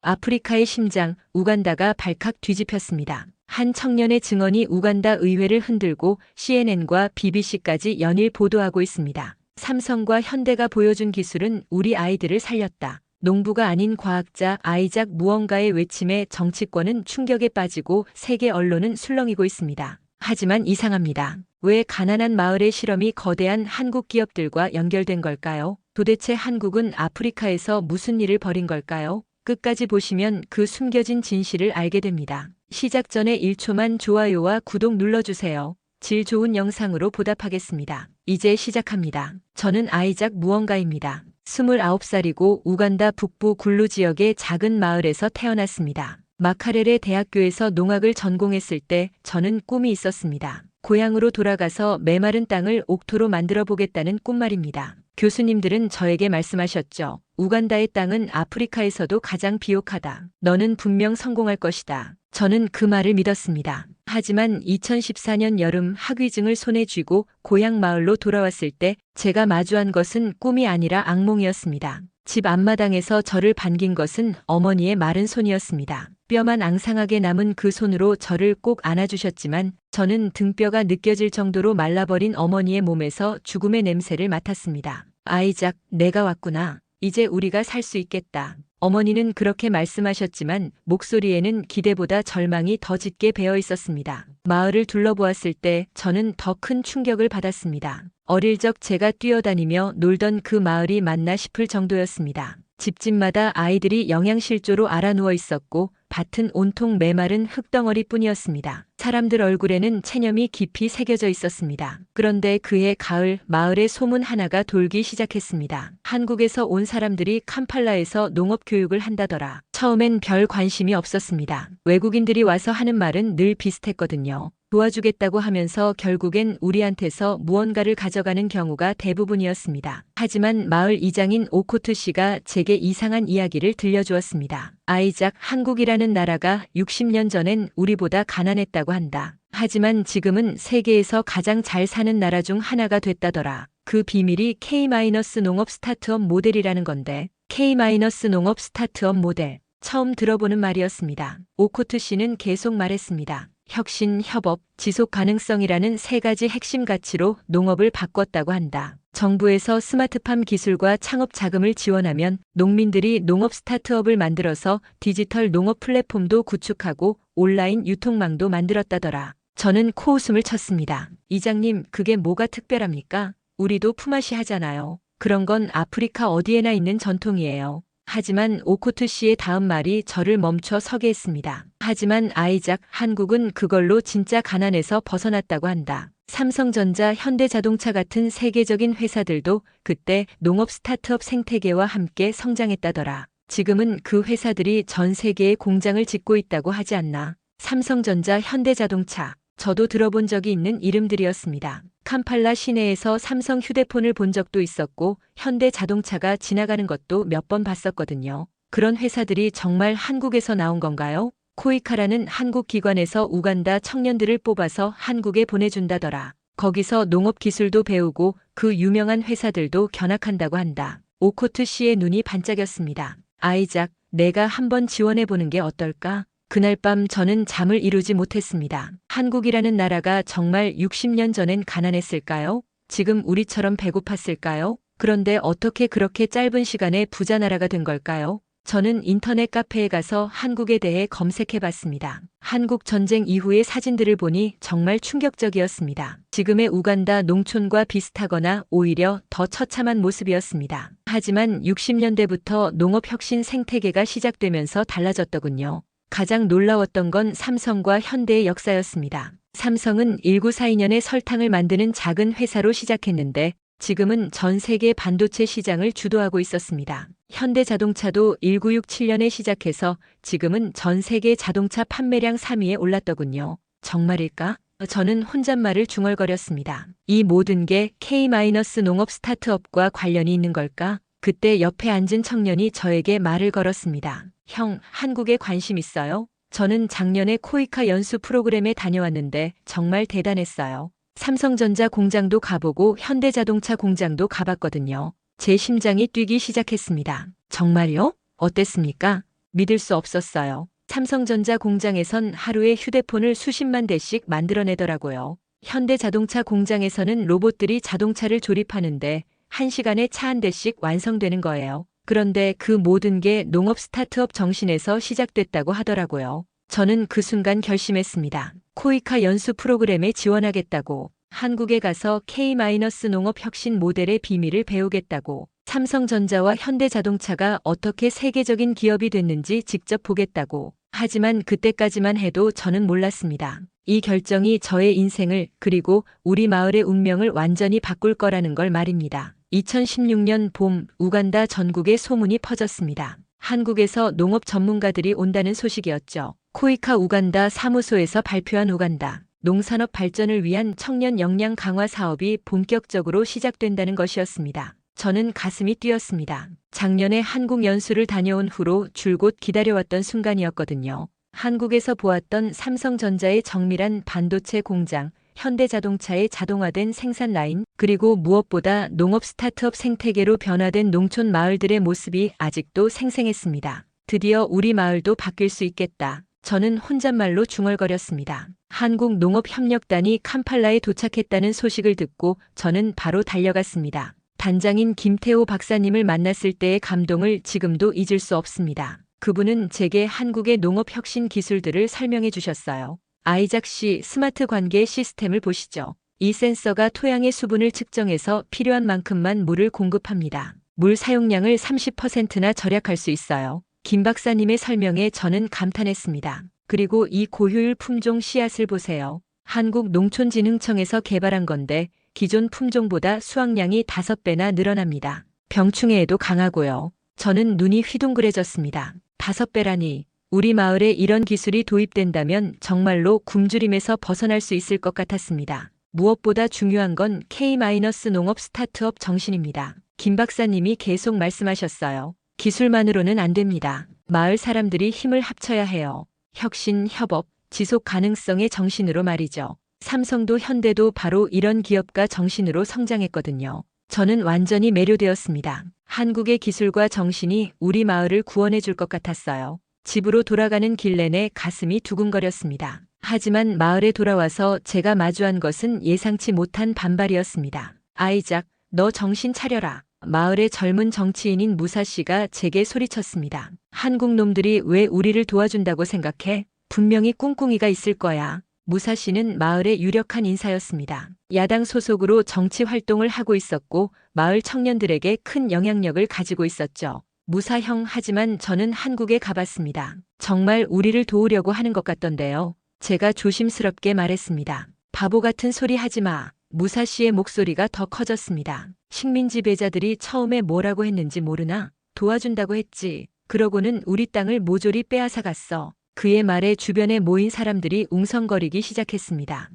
아프리카의 심장, 우간다가 발칵 뒤집혔습니다. 한 청년의 증언이 우간다 의회를 흔들고 CNN과 BBC까지 연일 보도하고 있습니다. 삼성과 현대가 보여준 기술은 우리 아이들을 살렸다. 농부가 아닌 과학자 아이작 무언가의 외침에 정치권은 충격에 빠지고 세계 언론은 술렁이고 있습니다. 하지만 이상합니다. 왜 가난한 마을의 실험이 거대한 한국 기업들과 연결된 걸까요? 도대체 한국은 아프리카에서 무슨 일을 벌인 걸까요? 끝까지 보시면 그 숨겨진 진실을 알게 됩니다. 시작 전에 1초만 좋아요와 구독 눌러주세요. 질 좋은 영상으로 보답하겠습니다. 이제 시작합니다. 저는 아이작 무언가입니다. 29살이고 우간다 북부 굴루 지역의 작은 마을에서 태어났습니다. 마카레레 대학교에서 농학을 전공했을 때 저는 꿈이 있었습니다. 고향으로 돌아가서 메마른 땅을 옥토로 만들어 보겠다는 꿈 말입니다. 교수님들은 저에게 말씀하셨죠. 우간다의 땅은 아프리카에서도 가장 비옥하다. 너는 분명 성공할 것이다. 저는 그 말을 믿었습니다. 하지만 2014년 여름 학위증을 손에 쥐고 고향 마을로 돌아왔을 때 제가 마주한 것은 꿈이 아니라 악몽이었습니다. 집 앞마당에서 저를 반긴 것은 어머니의 마른 손이었습니다. 뼈만 앙상하게 남은 그 손으로 저를 꼭 안아주셨지만 저는 등뼈가 느껴질 정도로 말라버린 어머니의 몸에서 죽음의 냄새를 맡았습니다. 아이작, 내가 왔구나. 이제 우리가 살 수 있겠다. 어머니는 그렇게 말씀하셨지만 목소리에는 기대보다 절망이 더 짙게 배어 있었습니다. 마을을 둘러보았을 때 저는 더 큰 충격을 받았습니다. 어릴 적 제가 뛰어다니며 놀던 그 마을이 맞나 싶을 정도였습니다. 집집마다 아이들이 영양실조로 알아누워 있었고 밭은 온통 메마른 흙덩어리 뿐이었습니다. 사람들 얼굴에는 체념이 깊이 새겨져 있었습니다. 그런데 그해 가을 마을에 소문 하나가 돌기 시작했습니다. 한국에서 온 사람들이 캄팔라에서 농업 교육을 한다더라. 처음엔 별 관심이 없었습니다. 외국인들이 와서 하는 말은 늘 비슷했거든요. 도와주겠다고 하면서 결국엔 우리한테서 무언가를 가져가는 경우가 대부분이었습니다. 하지만 마을 이장인 오코트 씨가 제게 이상한 이야기를 들려주었습니다. 아이작, 한국이라는 나라가 60년 전엔 우리보다 가난했다고 한다. 하지만 지금은 세계에서 가장 잘 사는 나라 중 하나가 됐다더라. 그 비밀이 K-농업 스타트업 모델이라는 건데 K-농업 스타트업 모델. 처음 들어보는 말이었습니다. 오코트 씨는 계속 말했습니다. 혁신, 협업, 지속 가능성이라는 세 가지 핵심 가치로 농업을 바꿨다고 한다. 정부에서 스마트팜 기술과 창업 자금을 지원하면 농민들이 농업 스타트업을 만들어서 디지털 농업 플랫폼도 구축하고 온라인 유통망도 만들었다더라. 저는 코웃음을 쳤습니다. 이장님, 그게 뭐가 특별합니까? 우리도 품앗이 하잖아요. 그런 건 아프리카 어디에나 있는 전통이에요. 하지만 오코트 씨의 다음 말이 저를 멈춰 서게 했습니다. 하지만 아이작, 한국은 그걸로 진짜 가난에서 벗어났다고 한다. 삼성전자, 현대자동차 같은 세계적인 회사들도 그때 농업 스타트업 생태계와 함께 성장했다더라. 지금은 그 회사들이 전 세계에 공장을 짓고 있다고 하지 않나. 삼성전자, 현대자동차. 저도 들어본 적이 있는 이름들이었습니다. 캄팔라 시내에서 삼성 휴대폰을 본 적도 있었고 현대자동차가 지나가는 것도 몇 번 봤었거든요. 그런 회사들이 정말 한국에서 나온 건가요? 코이카라는 한국 기관에서 우간다 청년들을 뽑아서 한국에 보내준다더라. 거기서 농업 기술도 배우고 그 유명한 회사들도 견학한다고 한다. 오코트 씨의 눈이 반짝였습니다. 아이작, 내가 한번 지원해보는 게 어떨까? 그날 밤 저는 잠을 이루지 못했습니다. 한국이라는 나라가 정말 60년 전엔 가난했을까요? 지금 우리처럼 배고팠을까요? 그런데 어떻게 그렇게 짧은 시간에 부자 나라가 된 걸까요? 저는 인터넷 카페에 가서 한국에 대해 검색해봤습니다. 한국 전쟁 이후의 사진들을 보니 정말 충격적이었습니다. 지금의 우간다 농촌과 비슷하거나 오히려 더 처참한 모습이었습니다. 하지만 60년대부터 농업혁신 생태계가 시작되면서 달라졌더군요. 가장 놀라웠던 건 삼성과 현대의 역사였습니다. 삼성은 1942년에 설탕을 만드는 작은 회사로 시작했는데 지금은 전 세계 반도체 시장을 주도하고 있었습니다. 현대자동차도 1967년에 시작해서 지금은 전 세계 자동차 판매량 3위에 올랐더군요. 정말일까? 저는 혼잣말을 중얼거렸습니다. 이 모든 게 K-농업 스타트업과 관련이 있는 걸까? 그때 옆에 앉은 청년이 저에게 말을 걸었습니다. 형, 한국에 관심 있어요? 저는 작년에 코이카 연수 프로그램에 다녀왔는데 정말 대단했어요. 삼성전자 공장도 가보고 현대자동차 공장도 가봤거든요. 제 심장이 뛰기 시작했습니다. 정말요? 어땠습니까? 믿을 수 없었어요. 삼성전자 공장에선 하루에 휴대폰을 수십만 대씩 만들어내더라고요. 현대자동차 공장에서는 로봇들이 자동차를 조립하는데 1시간에 차 한 대씩 완성되는 거예요. 그런데 그 모든 게 농업 스타트업 정신에서 시작됐다고 하더라고요. 저는 그 순간 결심했습니다. 코이카 연수 프로그램에 지원하겠다고. 한국에 가서 K-농업 혁신 모델의 비밀을 배우겠다고. 삼성전자와 현대자동차가 어떻게 세계적인 기업이 됐는지 직접 보겠다고. 하지만 그때까지만 해도 저는 몰랐습니다. 이 결정이 저의 인생을 그리고 우리 마을의 운명을 완전히 바꿀 거라는 걸 말입니다. 2016년 봄 우간다 전국에 소문이 퍼졌습니다. 한국에서 농업 전문가들이 온다는 소식이었죠. 코이카 우간다 사무소에서 발표한 우간다 농산업 발전을 위한 청년 역량 강화 사업이 본격적으로 시작된다는 것이었습니다. 저는 가슴이 뛰었습니다. 작년에 한국 연수를 다녀온 후로 줄곧 기다려왔던 순간이었거든요. 한국에서 보았던 삼성전자의 정밀한 반도체 공장, 현대자동차의 자동화된 생산 라인, 그리고 무엇보다 농업 스타트업 생태계로 변화된 농촌 마을들의 모습이 아직도 생생했습니다. 드디어 우리 마을도 바뀔 수 있겠다. 저는 혼잣말로 중얼거렸습니다. 한국농업협력단이 캄팔라에 도착했다는 소식을 듣고 저는 바로 달려갔습니다. 단장인 김태호 박사님을 만났을 때의 감동을 지금도 잊을 수 없습니다. 그분은 제게 한국의 농업 혁신 기술들을 설명해 주셨어요. 아이작 씨 스마트 관계 시스템을 보시죠. 이 센서가 토양의 수분을 측정해서 필요한 만큼만 물을 공급합니다. 물 사용량을 30%나 절약할 수 있어요. 김 박사님의 설명에 저는 감탄했습니다. 그리고 이 고효율 품종 씨앗을 보세요. 한국농촌진흥청에서 개발한 건데 기존 품종보다 수확량이 5배나 늘어납니다. 병충해에도 강하고요. 저는 눈이 휘둥그레졌습니다. 5배라니. 우리 마을에 이런 기술이 도입된다면 정말로 굶주림에서 벗어날 수 있을 것 같았습니다. 무엇보다 중요한 건 K-농업 스타트업 정신입니다. 김 박사님이 계속 말씀하셨어요. 기술만으로는 안 됩니다. 마을 사람들이 힘을 합쳐야 해요. 혁신, 협업, 지속 가능성의 정신으로 말이죠. 삼성도 현대도 바로 이런 기업가 정신으로 성장했거든요. 저는 완전히 매료되었습니다. 한국의 기술과 정신이 우리 마을을 구원해 줄 것 같았어요. 집으로 돌아가는 길 내내 가슴이 두근거렸습니다. 하지만 마을에 돌아와서 제가 마주한 것은 예상치 못한 반발이었습니다. 아이작, 너 정신 차려라. 마을의 젊은 정치인인 무사 씨가 제게 소리쳤습니다. 한국 놈들이 왜 우리를 도와준다고 생각해? 분명히 꿍꿍이가 있을 거야. 무사 씨는 마을의 유력한 인사였습니다. 야당 소속으로 정치 활동을 하고 있었고 마을 청년들에게 큰 영향력을 가지고 있었죠. 무사 형, 하지만 저는 한국에 가봤습니다. 정말 우리를 도우려고 하는 것 같던데요. 제가 조심스럽게 말했습니다. 바보 같은 소리 하지 마. 무사 씨의 목소리가 더 커졌습니다. 식민지 배자들이 처음에 뭐라고 했는지 모르나? 도와준다고 했지. 그러고는 우리 땅을 모조리 빼앗아 갔어. 그의 말에 주변에 모인 사람들이 웅성거리기 시작했습니다.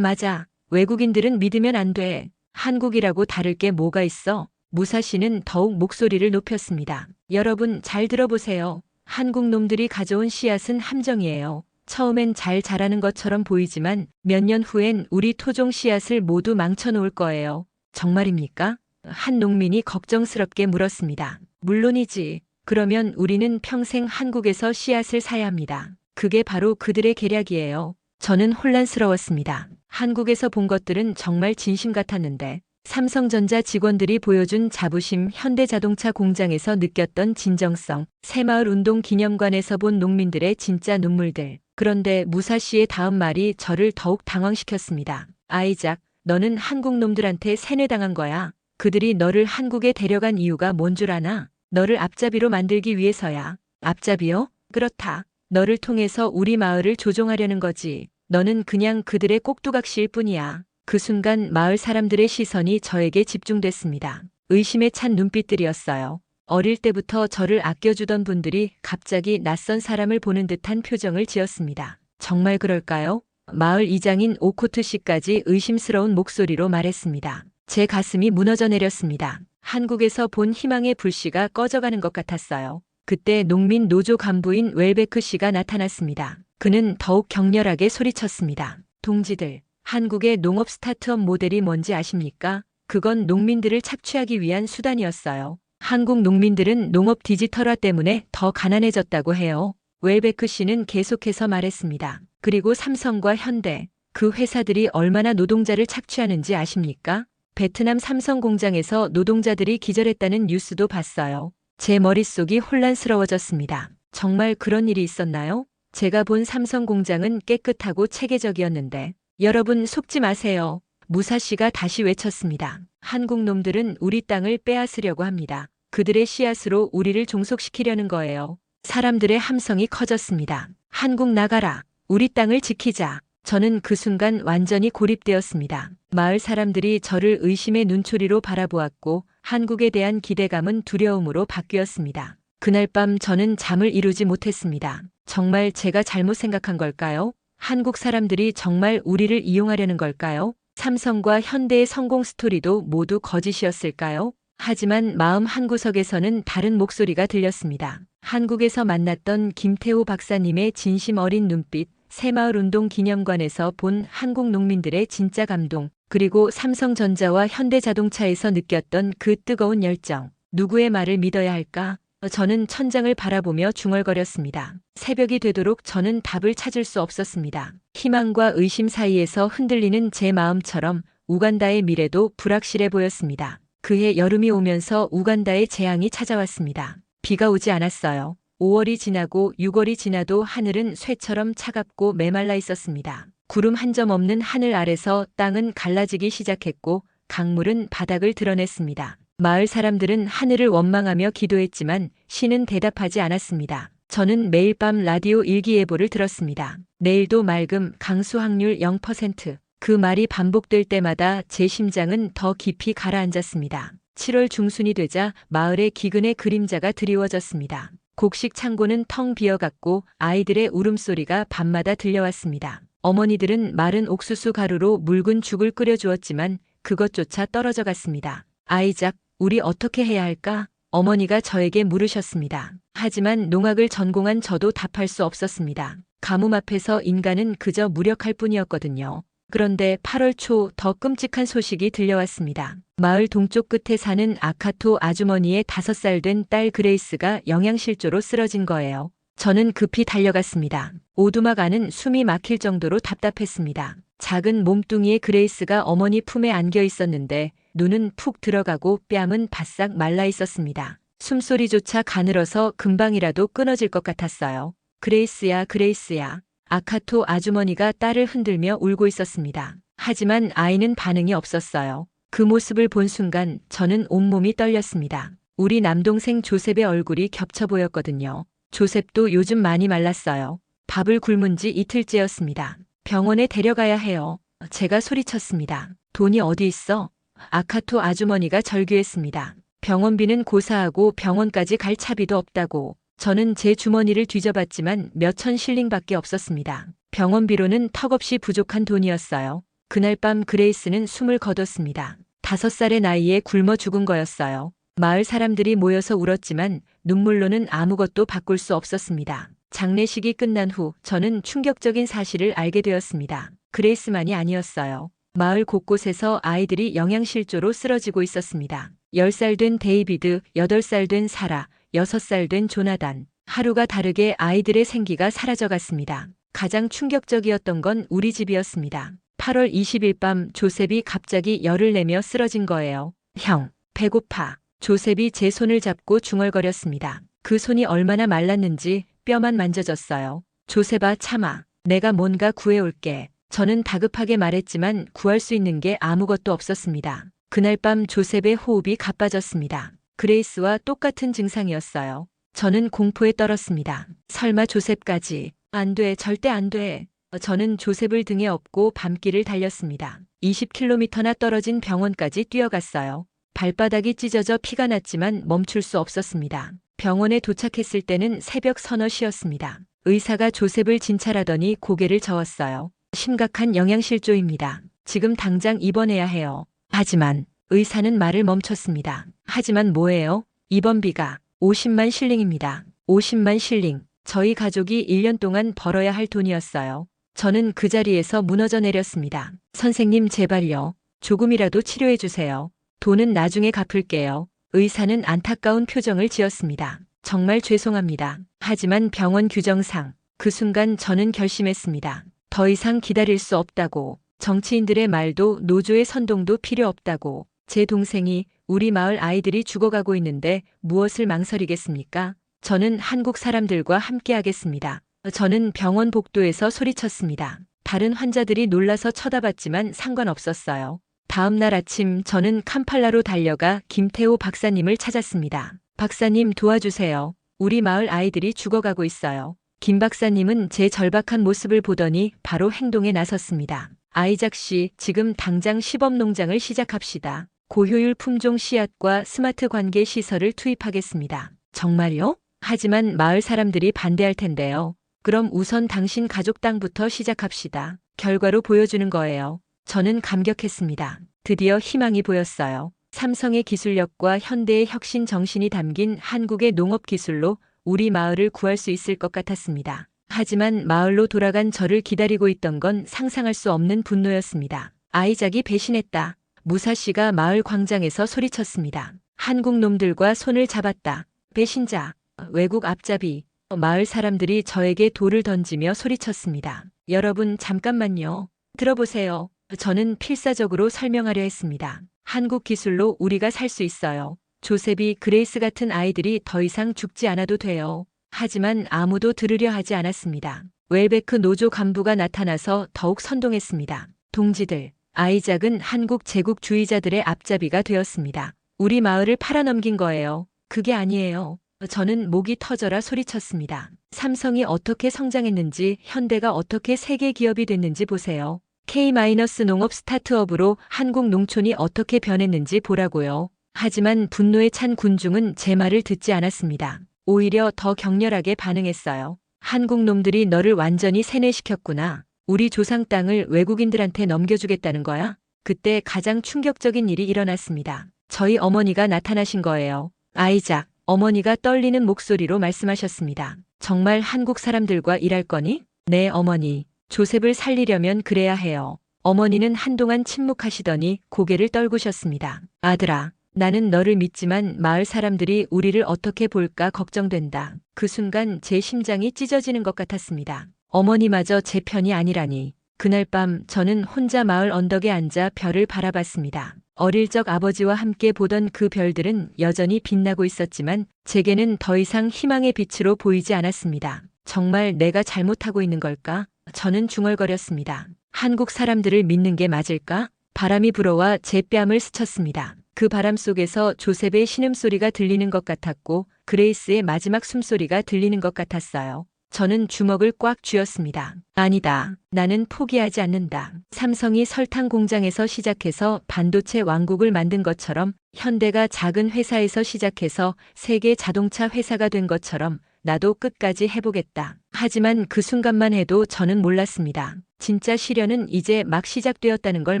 맞아. 외국인들은 믿으면 안 돼. 한국이라고 다를 게 뭐가 있어? 무사 씨는 더욱 목소리를 높였습니다. 여러분 잘 들어보세요. 한국 놈들이 가져온 씨앗은 함정이에요. 처음엔 잘 자라는 것처럼 보이지만 몇 년 후엔 우리 토종 씨앗을 모두 망쳐놓을 거예요. 정말입니까? 한 농민이 걱정스럽게 물었습니다. 물론이지. 그러면 우리는 평생 한국에서 씨앗을 사야 합니다. 그게 바로 그들의 계략이에요. 저는 혼란스러웠습니다. 한국에서 본 것들은 정말 진심 같았는데 삼성전자 직원들이 보여준 자부심, 현대자동차 공장에서 느꼈던 진정성, 새마을 운동 기념관에서 본 농민들의 진짜 눈물들. 그런데 무사 씨의 다음 말이 저를 더욱 당황시켰습니다. 아이작, 너는 한국 놈들한테 세뇌당한 거야. 그들이 너를 한국에 데려간 이유가 뭔 줄 아나? 너를 앞잡이로 만들기 위해서야. 앞잡이요? 그렇다. 너를 통해서 우리 마을을 조종하려는 거지. 너는 그냥 그들의 꼭두각시일 뿐이야. 그 순간 마을 사람들의 시선이 저에게 집중됐습니다. 의심에 찬 눈빛들이었어요. 어릴 때부터 저를 아껴주던 분들이 갑자기 낯선 사람을 보는 듯한 표정을 지었습니다. 정말 그럴까요? 마을 이장인 오코트 씨까지 의심스러운 목소리로 말했습니다. 제 가슴이 무너져 내렸습니다. 한국에서 본 희망의 불씨가 꺼져가는 것 같았어요. 그때 농민 노조 간부인 웰베크 씨가 나타났습니다. 그는 더욱 격렬하게 소리쳤습니다. 동지들, 한국의 농업 스타트업 모델이 뭔지 아십니까? 그건 농민들을 착취하기 위한 수단이었어요. 한국 농민들은 농업 디지털화 때문에 더 가난해졌다고 해요. 웰베크 씨는 계속해서 말했습니다. 그리고 삼성과 현대, 그 회사들이 얼마나 노동자를 착취하는지 아십니까? 베트남 삼성 공장에서 노동자들이 기절했다는 뉴스도 봤어요. 제 머릿속이 혼란스러워졌습니다. 정말 그런 일이 있었나요? 제가 본 삼성 공장은 깨끗하고 체계적이었는데. 여러분 속지 마세요. 무사시가 다시 외쳤습니다. 한국 놈들은 우리 땅을 빼앗으려고 합니다. 그들의 씨앗으로 우리를 종속시키려는 거예요. 사람들의 함성이 커졌습니다. 한국 나가라. 우리 땅을 지키자. 저는 그 순간 완전히 고립되었습니다. 마을 사람들이 저를 의심의 눈초리로 바라보았고 한국에 대한 기대감은 두려움으로 바뀌었습니다. 그날 밤 저는 잠을 이루지 못했습니다. 정말 제가 잘못 생각한 걸까요? 한국 사람들이 정말 우리를 이용하려는 걸까요? 삼성과 현대의 성공 스토리도 모두 거짓이었을까요? 하지만 마음 한구석에서는 다른 목소리가 들렸습니다. 한국에서 만났던 김태호 박사님의 진심 어린 눈빛, 새마을운동 기념관에서 본 한국 농민들의 진짜 감동, 그리고 삼성전자와 현대자동차에서 느꼈던 그 뜨거운 열정. 누구의 말을 믿어야 할까? 저는 천장을 바라보며 중얼거렸습니다. 새벽이 되도록 저는 답을 찾을 수 없었습니다. 희망과 의심 사이에서 흔들리는 제 마음처럼 우간다의 미래도 불확실해 보였습니다. 그해 여름이 오면서 우간다의 재앙이 찾아왔습니다. 비가 오지 않았어요. 5월이 지나고 6월이 지나도 하늘은 쇠처럼 차갑고 메말라 있었습니다. 구름 한 점 없는 하늘 아래서 땅은 갈라지기 시작했고 강물은 바닥을 드러냈습니다. 마을 사람들은 하늘을 원망하며 기도했지만 신은 대답하지 않았습니다. 저는 매일 밤 라디오 일기예보를 들었습니다. 내일도 맑음, 강수 확률 0%. 그 말이 반복될 때마다 제 심장은 더 깊이 가라앉았습니다. 7월 중순이 되자 마을의 기근의 그림자가 드리워졌습니다. 곡식 창고는 텅 비어갔고 아이들의 울음소리가 밤마다 들려왔습니다. 어머니들은 마른 옥수수 가루로 묽은 죽을 끓여주었지만 그것조차 떨어져 갔습니다. 아이작, 우리 어떻게 해야 할까? 어머니가 저에게 물으셨습니다. 하지만 농학을 전공한 저도 답할 수 없었습니다. 가뭄 앞에서 인간은 그저 무력할 뿐이었거든요. 그런데 8월 초 더 끔찍한 소식이 들려왔습니다. 마을 동쪽 끝에 사는 아카토 아주머니의 5살 된 딸 그레이스가 영양실조로 쓰러진 거예요. 저는 급히 달려갔습니다. 오두막 안은 숨이 막힐 정도로 답답했습니다. 작은 몸뚱이의 그레이스가 어머니 품에 안겨 있었는데 눈은 푹 들어가고 뺨은 바싹 말라 있었습니다. 숨소리조차 가늘어서 금방이라도 끊어질 것 같았어요. 그레이스야, 그레이스야. 아카토 아주머니가 딸을 흔들며 울고 있었습니다. 하지만 아이는 반응이 없었어요. 그 모습을 본 순간 저는 온몸이 떨렸습니다. 우리 남동생 조셉의 얼굴이 겹쳐 보였거든요. 조셉도 요즘 많이 말랐어요. 밥을 굶은 지 이틀째였습니다. 병원에 데려가야 해요. 제가 소리쳤습니다. 돈이 어디 있어? 아카토 아주머니가 절규했습니다. 병원비는 고사하고 병원까지 갈 차비도 없다고. 저는 제 주머니를 뒤져봤지만 몇천 실링밖에 없었습니다. 병원비로는 턱없이 부족한 돈이었어요. 그날 밤 그레이스는 숨을 거뒀습니다. 5살의 나이에 굶어 죽은 거였어요. 마을 사람들이 모여서 울었지만 눈물로는 아무것도 바꿀 수 없었습니다. 장례식이 끝난 후 저는 충격적인 사실을 알게 되었습니다. 그레이스만이 아니었어요. 마을 곳곳에서 아이들이 영양실조로 쓰러지고 있었습니다. 10살 된 데이비드, 8살 된 사라, 6살 된 조나단. 하루가 다르게 아이들의 생기가 사라져갔습니다. 가장 충격적이었던 건 우리 집이었습니다. 8월 20일 밤 조셉이 갑자기 열을 내며 쓰러진 거예요. 형, 배고파. 조셉이 제 손을 잡고 중얼거렸습니다. 그 손이 얼마나 말랐는지 뼈만 만져졌어요. 조셉아, 참아. 내가 뭔가 구해올게. 저는 다급하게 말했지만 구할 수 있는 게 아무것도 없었습니다. 그날 밤 조셉의 호흡이 가빠졌습니다. 그레이스와 똑같은 증상이었어요. 저는 공포에 떨었습니다. 설마 조셉까지. 안 돼, 절대 안 돼. 저는 조셉을 등에 업고 밤길을 달렸습니다. 20km나 떨어진 병원까지 뛰어갔어요. 발바닥이 찢어져 피가 났지만 멈출 수 없었습니다. 병원에 도착했을 때는 새벽 서너 시였습니다. 의사가 조셉을 진찰하더니 고개를 저었어요. 심각한 영양실조입니다. 지금 당장 입원해야 해요. 하지만 의사는 말을 멈췄습니다. 하지만 뭐예요? 입원비가 50만 실링입니다. 50만 실링. 저희 가족이 1년 동안 벌어야 할 돈이었어요. 저는 그 자리에서 무너져 내렸습니다. 선생님 제발요. 조금이라도 치료해 주세요. 돈은 나중에 갚을게요. 의사는 안타까운 표정을 지었습니다. 정말 죄송합니다. 하지만 병원 규정상 그 순간 저는 결심했습니다. 더 이상 기다릴 수 없다고. 정치인들의 말도 노조의 선동도 필요 없다고. 제 동생이 우리 마을 아이들이 죽어가고 있는데 무엇을 망설이겠습니까? 저는 한국 사람들과 함께 하겠습니다. 저는 병원 복도에서 소리쳤습니다. 다른 환자들이 놀라서 쳐다봤지만 상관없었어요. 다음 날 아침 저는 캄팔라로 달려가 김태호 박사님을 찾았습니다. 박사님 도와주세요. 우리 마을 아이들이 죽어가고 있어요. 김 박사님은 제 절박한 모습을 보더니 바로 행동에 나섰습니다. 아이작 씨, 지금 당장 시범 농장을 시작합시다. 고효율 품종 씨앗과 스마트 관계 시설을 투입하겠습니다. 정말요? 하지만 마을 사람들이 반대할 텐데요. 그럼 우선 당신 가족 땅부터 시작합시다. 결과로 보여주는 거예요. 저는 감격했습니다. 드디어 희망이 보였어요. 삼성의 기술력과 현대의 혁신 정신이 담긴 한국의 농업 기술로 우리 마을을 구할 수 있을 것 같았습니다. 하지만 마을로 돌아간 저를 기다리고 있던 건 상상할 수 없는 분노였습니다. 아이작이 배신했다. 무사시가 마을 광장에서 소리쳤습니다. 한국 놈들과 손을 잡았다. 배신자, 외국 앞잡이. 마을 사람들이 저에게 돌을 던지며 소리쳤습니다. 여러분 잠깐만요. 들어보세요. 저는 필사적으로 설명하려 했습니다. 한국 기술로 우리가 살 수 있어요. 조셉이 그레이스 같은 아이들이 더 이상 죽지 않아도 돼요. 하지만 아무도 들으려 하지 않았습니다. 웰베크 노조 간부가 나타나서 더욱 선동했습니다. 동지들, 아이작은 한국 제국주의자들의 앞잡이가 되었습니다. 우리 마을을 팔아넘긴 거예요. 그게 아니에요. 저는 목이 터져라 소리쳤습니다. 삼성이 어떻게 성장했는지, 현대가 어떻게 세계 기업이 됐는지 보세요. K-농업 스타트업으로 한국 농촌이 어떻게 변했는지 보라고요. 하지만 분노에 찬 군중은 제 말을 듣지 않았습니다. 오히려 더 격렬하게 반응했어요. 한국 놈들이 너를 완전히 세뇌시켰구나. 우리 조상 땅을 외국인들한테 넘겨주겠다는 거야? 그때 가장 충격적인 일이 일어났습니다. 저희 어머니가 나타나신 거예요. 아이작, 어머니가 떨리는 목소리로 말씀하셨습니다. 정말 한국 사람들과 일할 거니? 네, 어머니. 조셉을 살리려면 그래야 해요. 어머니는 한동안 침묵하시더니 고개를 떨구셨습니다. 아들아, 나는 너를 믿지만 마을 사람들이 우리를 어떻게 볼까 걱정된다. 그 순간 제 심장이 찢어지는 것 같았습니다. 어머니마저 제 편이 아니라니. 그날 밤 저는 혼자 마을 언덕에 앉아 별을 바라봤습니다. 어릴 적 아버지와 함께 보던 그 별들은 여전히 빛나고 있었지만 제게는 더 이상 희망의 빛으로 보이지 않았습니다. 정말 내가 잘못하고 있는 걸까? 저는 중얼거렸습니다. 한국 사람들을 믿는 게 맞을까? 바람이 불어와 제 뺨을 스쳤습니다. 그 바람 속에서 조셉의 신음소리가 들리는 것 같았고 그레이스의 마지막 숨소리가 들리는 것 같았어요. 저는 주먹을 꽉 쥐었습니다. 아니다. 나는 포기하지 않는다. 삼성이 설탕 공장에서 시작해서 반도체 왕국을 만든 것처럼 현대가 작은 회사에서 시작해서 세계 자동차 회사가 된 것처럼 나도 끝까지 해보겠다. 하지만 그 순간만 해도 저는 몰랐습니다. 진짜 시련은 이제 막 시작되었다는 걸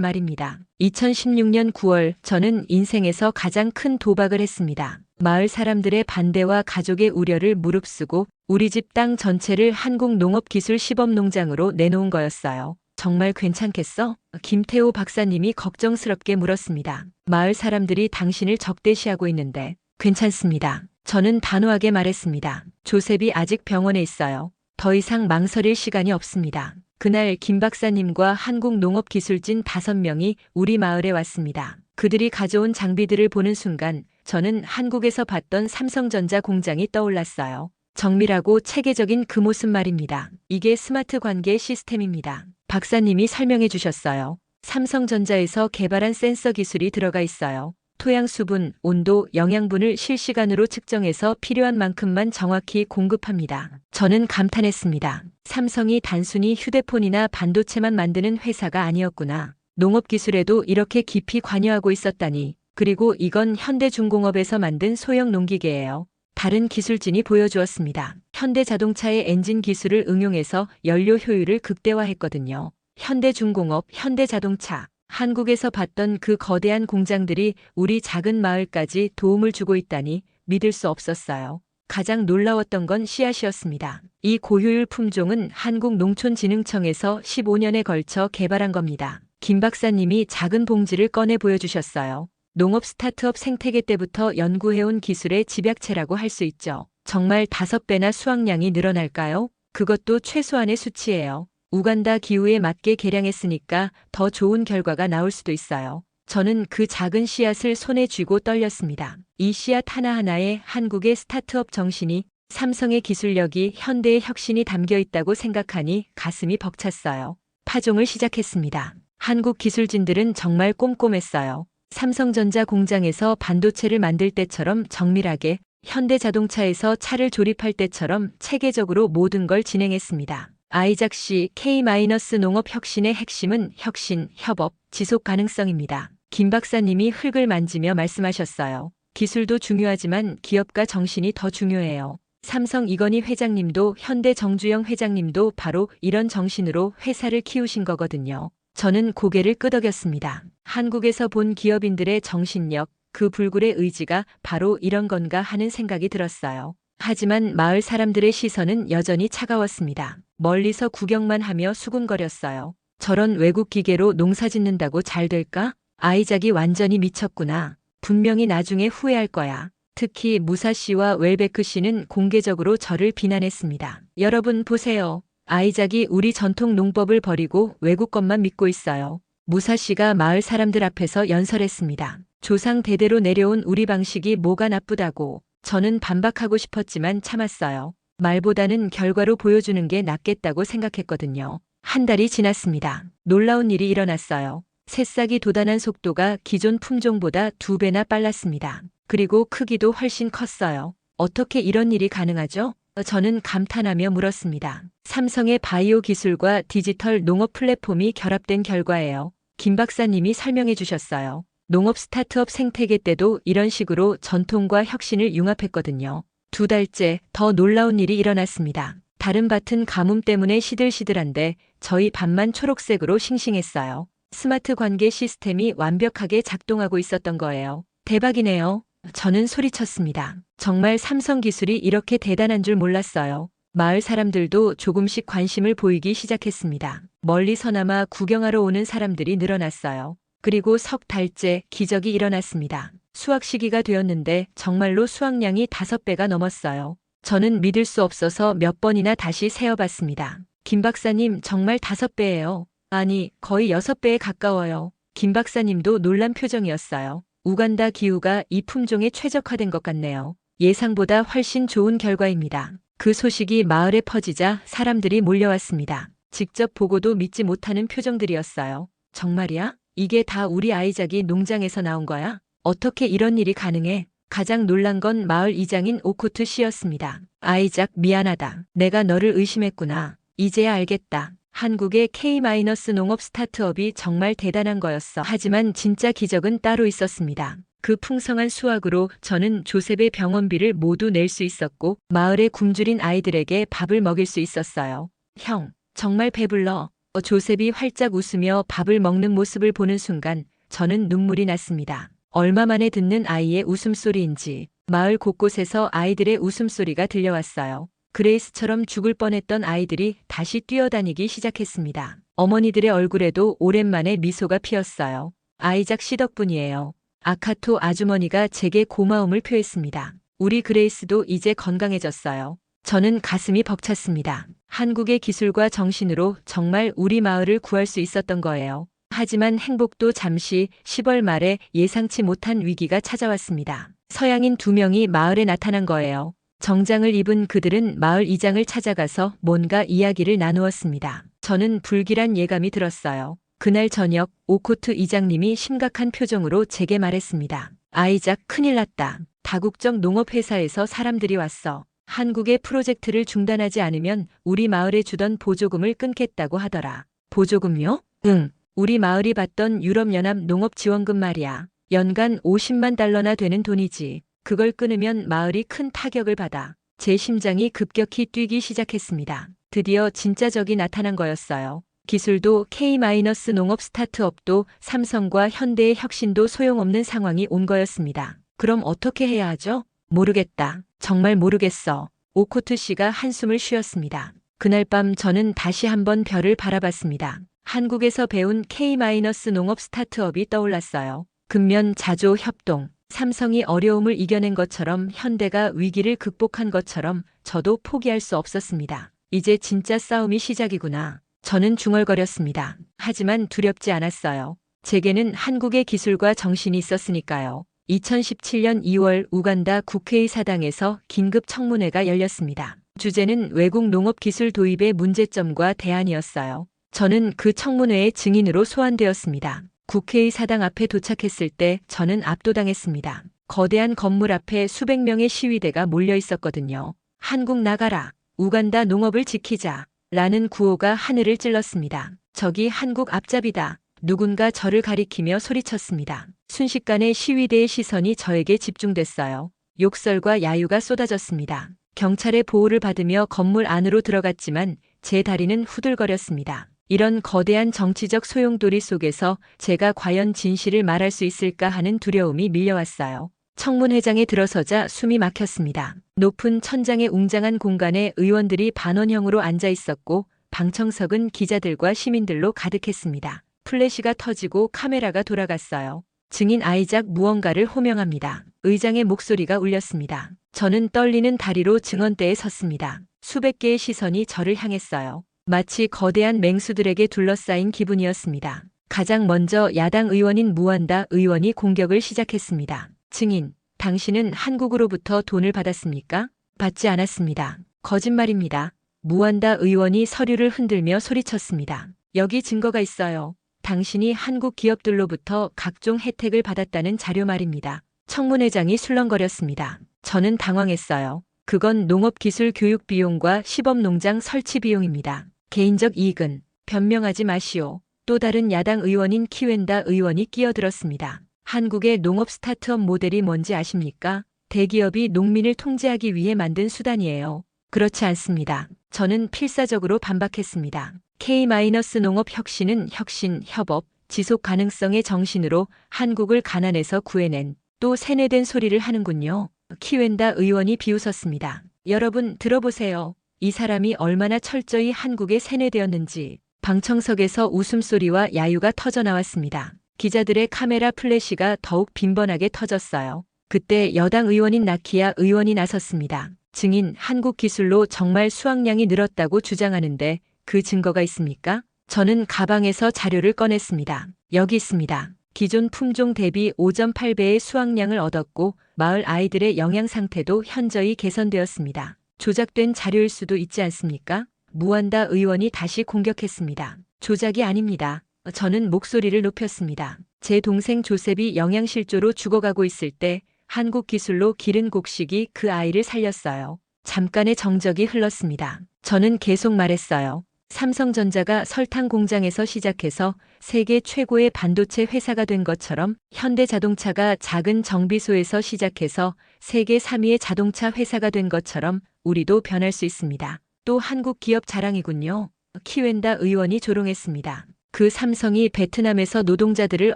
말입니다. 2016년 9월 저는 인생에서 가장 큰 도박을 했습니다. 마을 사람들의 반대와 가족의 우려를 무릅쓰고 우리 집 땅 전체를 한국 농업기술 시범농장으로 내놓은 거였어요. 정말 괜찮겠어? 김태호 박사님이 걱정스럽게 물었습니다. 마을 사람들이 당신을 적대시하고 있는데 괜찮습니다. 저는 단호하게 말했습니다. 조셉이 아직 병원에 있어요. 더 이상 망설일 시간이 없습니다. 그날 김 박사님과 한국 농업기술진 5명이 우리 마을에 왔습니다. 그들이 가져온 장비들을 보는 순간 저는 한국에서 봤던 삼성전자 공장이 떠올랐어요. 정밀하고 체계적인 그 모습 말입니다. 이게 스마트 관계 시스템입니다. 박사님이 설명해 주셨어요. 삼성전자에서 개발한 센서 기술이 들어가 있어요. 토양 수분, 온도, 영양분을 실시간으로 측정해서 필요한 만큼만 정확히 공급합니다. 저는 감탄했습니다. 삼성이 단순히 휴대폰이나 반도체만 만드는 회사가 아니었구나. 농업기술에도 이렇게 깊이 관여하고 있었다니. 그리고 이건 현대중공업에서 만든 소형 농기계예요. 다른 기술진이 보여주었습니다. 현대자동차의 엔진 기술을 응용해서 연료 효율을 극대화했거든요. 현대중공업, 현대자동차. 한국에서 봤던 그 거대한 공장들이 우리 작은 마을까지 도움을 주고 있다니 믿을 수 없었어요. 가장 놀라웠던 건 씨앗이었습니다. 이 고효율 품종은 한국농촌진흥청에서 15년에 걸쳐 개발한 겁니다. 김 박사님이 작은 봉지를 꺼내 보여주셨어요. 농업 스타트업 생태계 때부터 연구해온 기술의 집약체라고 할 수 있죠. 정말 5배나 수확량이 늘어날까요? 그것도 최소한의 수치예요. 우간다 기후에 맞게 개량했으니까 더 좋은 결과가 나올 수도 있어요. 저는 그 작은 씨앗을 손에 쥐고 떨렸습니다. 이 씨앗 하나하나에 한국의 스타트업 정신이, 삼성의 기술력이, 현대의 혁신이 담겨 있다고 생각하니 가슴이 벅찼어요. 파종을 시작했습니다. 한국 기술진들은 정말 꼼꼼했어요. 삼성전자 공장에서 반도체를 만들 때처럼 정밀하게, 현대자동차에서 차를 조립할 때처럼 체계적으로 모든 걸 진행했습니다. 아이작 씨, K-농업 혁신의 핵심은 혁신, 협업, 지속 가능성입니다. 김 박사님이 흙을 만지며 말씀하셨어요. 기술도 중요하지만 기업가 정신이 더 중요해요. 삼성 이건희 회장님도 현대 정주영 회장님도 바로 이런 정신으로 회사를 키우신 거거든요. 저는 고개를 끄덕였습니다. 한국에서 본 기업인들의 정신력, 그 불굴의 의지가 바로 이런 건가 하는 생각이 들었어요. 하지만 마을 사람들의 시선은 여전히 차가웠습니다. 멀리서 구경만 하며 수군거렸어요. 저런 외국 기계로 농사 짓는다고 잘 될까? 아이작이 완전히 미쳤구나. 분명히 나중에 후회할 거야. 특히 무사 씨와 웰베크 씨는 공개적으로 저를 비난했습니다. 여러분 보세요. 아이작이 우리 전통 농법을 버리고 외국 것만 믿고 있어요. 무사 씨가 마을 사람들 앞에서 연설했습니다. 조상 대대로 내려온 우리 방식이 뭐가 나쁘다고. 저는 반박하고 싶었지만 참았어요. 말보다는 결과로 보여주는 게 낫겠다고 생각했거든요. 한 달이 지났습니다. 놀라운 일이 일어났어요. 새싹이 돋아난 속도가 기존 품종보다 2배나 빨랐습니다. 그리고 크기도 훨씬 컸어요. 어떻게 이런 일이 가능하죠? 저는 감탄하며 물었습니다. 삼성의 바이오 기술과 디지털 농업 플랫폼이 결합된 결과예요. 김 박사님이 설명해 주셨어요. 농업 스타트업 생태계 때도 이런 식으로 전통과 혁신을 융합했거든요. 2달째 더 놀라운 일이 일어났습니다. 다른 밭은 가뭄 때문에 시들시들한데 저희 밭만 초록색으로 싱싱했어요. 스마트 관계 시스템이 완벽하게 작동하고 있었던 거예요. 대박이네요. 저는 소리쳤습니다. 정말 삼성 기술이 이렇게 대단한 줄 몰랐어요. 마을 사람들도 조금씩 관심을 보이기 시작했습니다. 멀리서나마 구경하러 오는 사람들이 늘어났어요. 그리고 석 달째 기적이 일어났습니다. 수확 시기가 되었는데 정말로 수확량이 5배가 넘었어요. 저는 믿을 수 없어서 몇 번이나 다시 세어봤습니다. 김 박사님 정말 5배예요. 아니, 거의 6배에 가까워요. 김 박사님도 놀란 표정이었어요. 우간다 기후가 이 품종에 최적화된 것 같네요. 예상보다 훨씬 좋은 결과입니다. 그 소식이 마을에 퍼지자 사람들이 몰려왔습니다. 직접 보고도 믿지 못하는 표정들이었어요. 정말이야? 이게 다 우리 아이작이 농장에서 나온 거야? 어떻게 이런 일이 가능해? 가장 놀란 건 마을 이장인 오코트 씨였습니다. 아이작 미안하다. 내가 너를 의심했구나. 이제야 알겠다. 한국의 K-농업 스타트업이 정말 대단한 거였어. 하지만 진짜 기적은 따로 있었습니다. 그 풍성한 수확으로 저는 조셉의 병원비를 모두 낼 수 있었고 마을에 굶주린 아이들에게 밥을 먹일 수 있었어요. 형, 정말 배불러. 조셉이 활짝 웃으며 밥을 먹는 모습을 보는 순간 저는 눈물이 났습니다. 얼마 만에 듣는 아이의 웃음소리인지 마을 곳곳에서 아이들의 웃음소리가 들려왔어요. 그레이스처럼 죽을 뻔했던 아이들이 다시 뛰어다니기 시작했습니다. 어머니들의 얼굴에도 오랜만에 미소가 피었어요. 아이작 씨 덕분이에요. 아카토 아주머니가 제게 고마움을 표했습니다. 우리 그레이스도 이제 건강해졌어요. 저는 가슴이 벅찼습니다. 한국의 기술과 정신으로 정말 우리 마을을 구할 수 있었던 거예요. 하지만 행복도 잠시 10월 말에 예상치 못한 위기가 찾아왔습니다. 서양인 2명이 마을에 나타난 거예요. 정장을 입은 그들은 마을 이장을 찾아가서 뭔가 이야기를 나누었습니다. 저는 불길한 예감이 들었어요. 그날 저녁 오코트 이장님이 심각한 표정으로 제게 말했습니다. 아이작 큰일 났다. 다국적 농업회사에서 사람들이 왔어. 한국의 프로젝트를 중단하지 않으면 우리 마을에 주던 보조금을 끊겠다고 하더라. 보조금요? 응. 우리 마을이 받던 유럽연합 농업지원금 말이야. 연간 50만 달러나 되는 돈이지. 그걸 끊으면 마을이 큰 타격을 받아. 제 심장이 급격히 뛰기 시작했습니다. 드디어 진짜 적이 나타난 거였어요. 기술도 K-농업 스타트업도 삼성과 현대의 혁신도 소용없는 상황이 온 거였습니다. 그럼 어떻게 해야 하죠? 모르겠다. 정말 모르겠어. 오코트 씨가 한숨을 쉬었습니다. 그날 밤 저는 다시 한번 별을 바라봤습니다. 한국에서 배운 K-농업 스타트업이 떠올랐어요. 근면 자조 협동. 삼성이 어려움을 이겨낸 것처럼 현대가 위기를 극복한 것처럼 저도 포기할 수 없었습니다. 이제 진짜 싸움이 시작이구나. 저는 중얼거렸습니다. 하지만 두렵지 않았어요. 제게는 한국의 기술과 정신이 있었으니까요. 2017년 2월 우간다 국회의 사당에서 긴급 청문회가 열렸습니다. 주제는 외국 농업 기술 도입의 문제점과 대안이었어요. 저는 그 청문회의 증인으로 소환되었습니다. 국회의 사당 앞에 도착했을 때 저는 압도당했습니다. 거대한 건물 앞에 수백 명의 시위대가 몰려 있었거든요. 한국 나가라. 우간다 농업을 지키자. 라는 구호가 하늘을 찔렀습니다. 저기 한국 앞잡이다. 누군가 저를 가리키며 소리쳤습니다. 순식간에 시위대의 시선이 저에게 집중됐어요. 욕설과 야유가 쏟아졌습니다. 경찰의 보호를 받으며 건물 안으로 들어갔지만 제 다리는 후들거렸습니다. 이런 거대한 정치적 소용돌이 속에서 제가 과연 진실을 말할 수 있을까 하는 두려움이 밀려왔어요. 청문회장에 들어서자 숨이 막혔습니다. 높은 천장의 웅장한 공간에 의원들이 반원형으로 앉아 있었고 방청석은 기자들과 시민들로 가득했습니다. 플래시가 터지고 카메라가 돌아갔어요. 증인 아이작 무언가를 호명합니다. 의장의 목소리가 울렸습니다. 저는 떨리는 다리로 증언대에 섰습니다. 수백 개의 시선이 저를 향했어요. 마치 거대한 맹수들에게 둘러싸인 기분이었습니다. 가장 먼저 야당 의원인 무안다 의원이 공격을 시작했습니다. 증인, 당신은 한국으로부터 돈을 받았습니까? 받지 않았습니다. 거짓말입니다. 무안다 의원이 서류를 흔들며 소리쳤습니다. 여기 증거가 있어요. 당신이 한국 기업들로부터 각종 혜택을 받았다는 자료 말입니다. 청문회장이 술렁거렸습니다. 저는 당황했어요. 그건 농업기술 교육 비용과 시범농장 설치 비용입니다. 개인적 이익은 변명하지 마시오. 또 다른 야당 의원인 키웬다 의원이 끼어들었습니다. 한국의 농업 스타트업 모델이 뭔지 아십니까? 대기업이 농민을 통제하기 위해 만든 수단이에요. 그렇지 않습니다. 저는 필사적으로 반박했습니다. K-농업 혁신은 혁신, 협업, 지속 가능성의 정신으로 한국을 가난에서 구해낸 또 세뇌된 소리를 하는군요. 키웬다 의원이 비웃었습니다. 여러분 들어보세요. 이 사람이 얼마나 철저히 한국에 세뇌되었는지. 방청석에서 웃음소리와 야유가 터져나왔습니다. 기자들의 카메라 플래시가 더욱 빈번하게 터졌어요. 그때 여당 의원인 나키야 의원이 나섰습니다. 증인, 한국 기술로 정말 수확량이 늘었다고 주장하는데 그 증거가 있습니까? 저는 가방에서 자료를 꺼냈습니다. 여기 있습니다. 기존 품종 대비 5.8배의 수확량을 얻었고 마을 아이들의 영양 상태도 현저히 개선되었습니다. 조작된 자료일 수도 있지 않습니까? 무안다 의원이 다시 공격했습니다. 조작이 아닙니다. 저는 목소리를 높였습니다. 제 동생 조셉이 영양실조로 죽어가고 있을 때 한국 기술로 기른 곡식이 그 아이를 살렸어요. 잠깐의 정적이 흘렀습니다. 저는 계속 말했어요. 삼성전자가 설탕 공장에서 시작해서 세계 최고의 반도체 회사가 된 것처럼 현대자동차가 작은 정비소에서 시작해서 세계 3위의 자동차 회사가 된 것처럼 우리도 변할 수 있습니다. 또 한국 기업 자랑이군요. 키웬다 의원이 조롱했습니다. 그 삼성이 베트남에서 노동자들을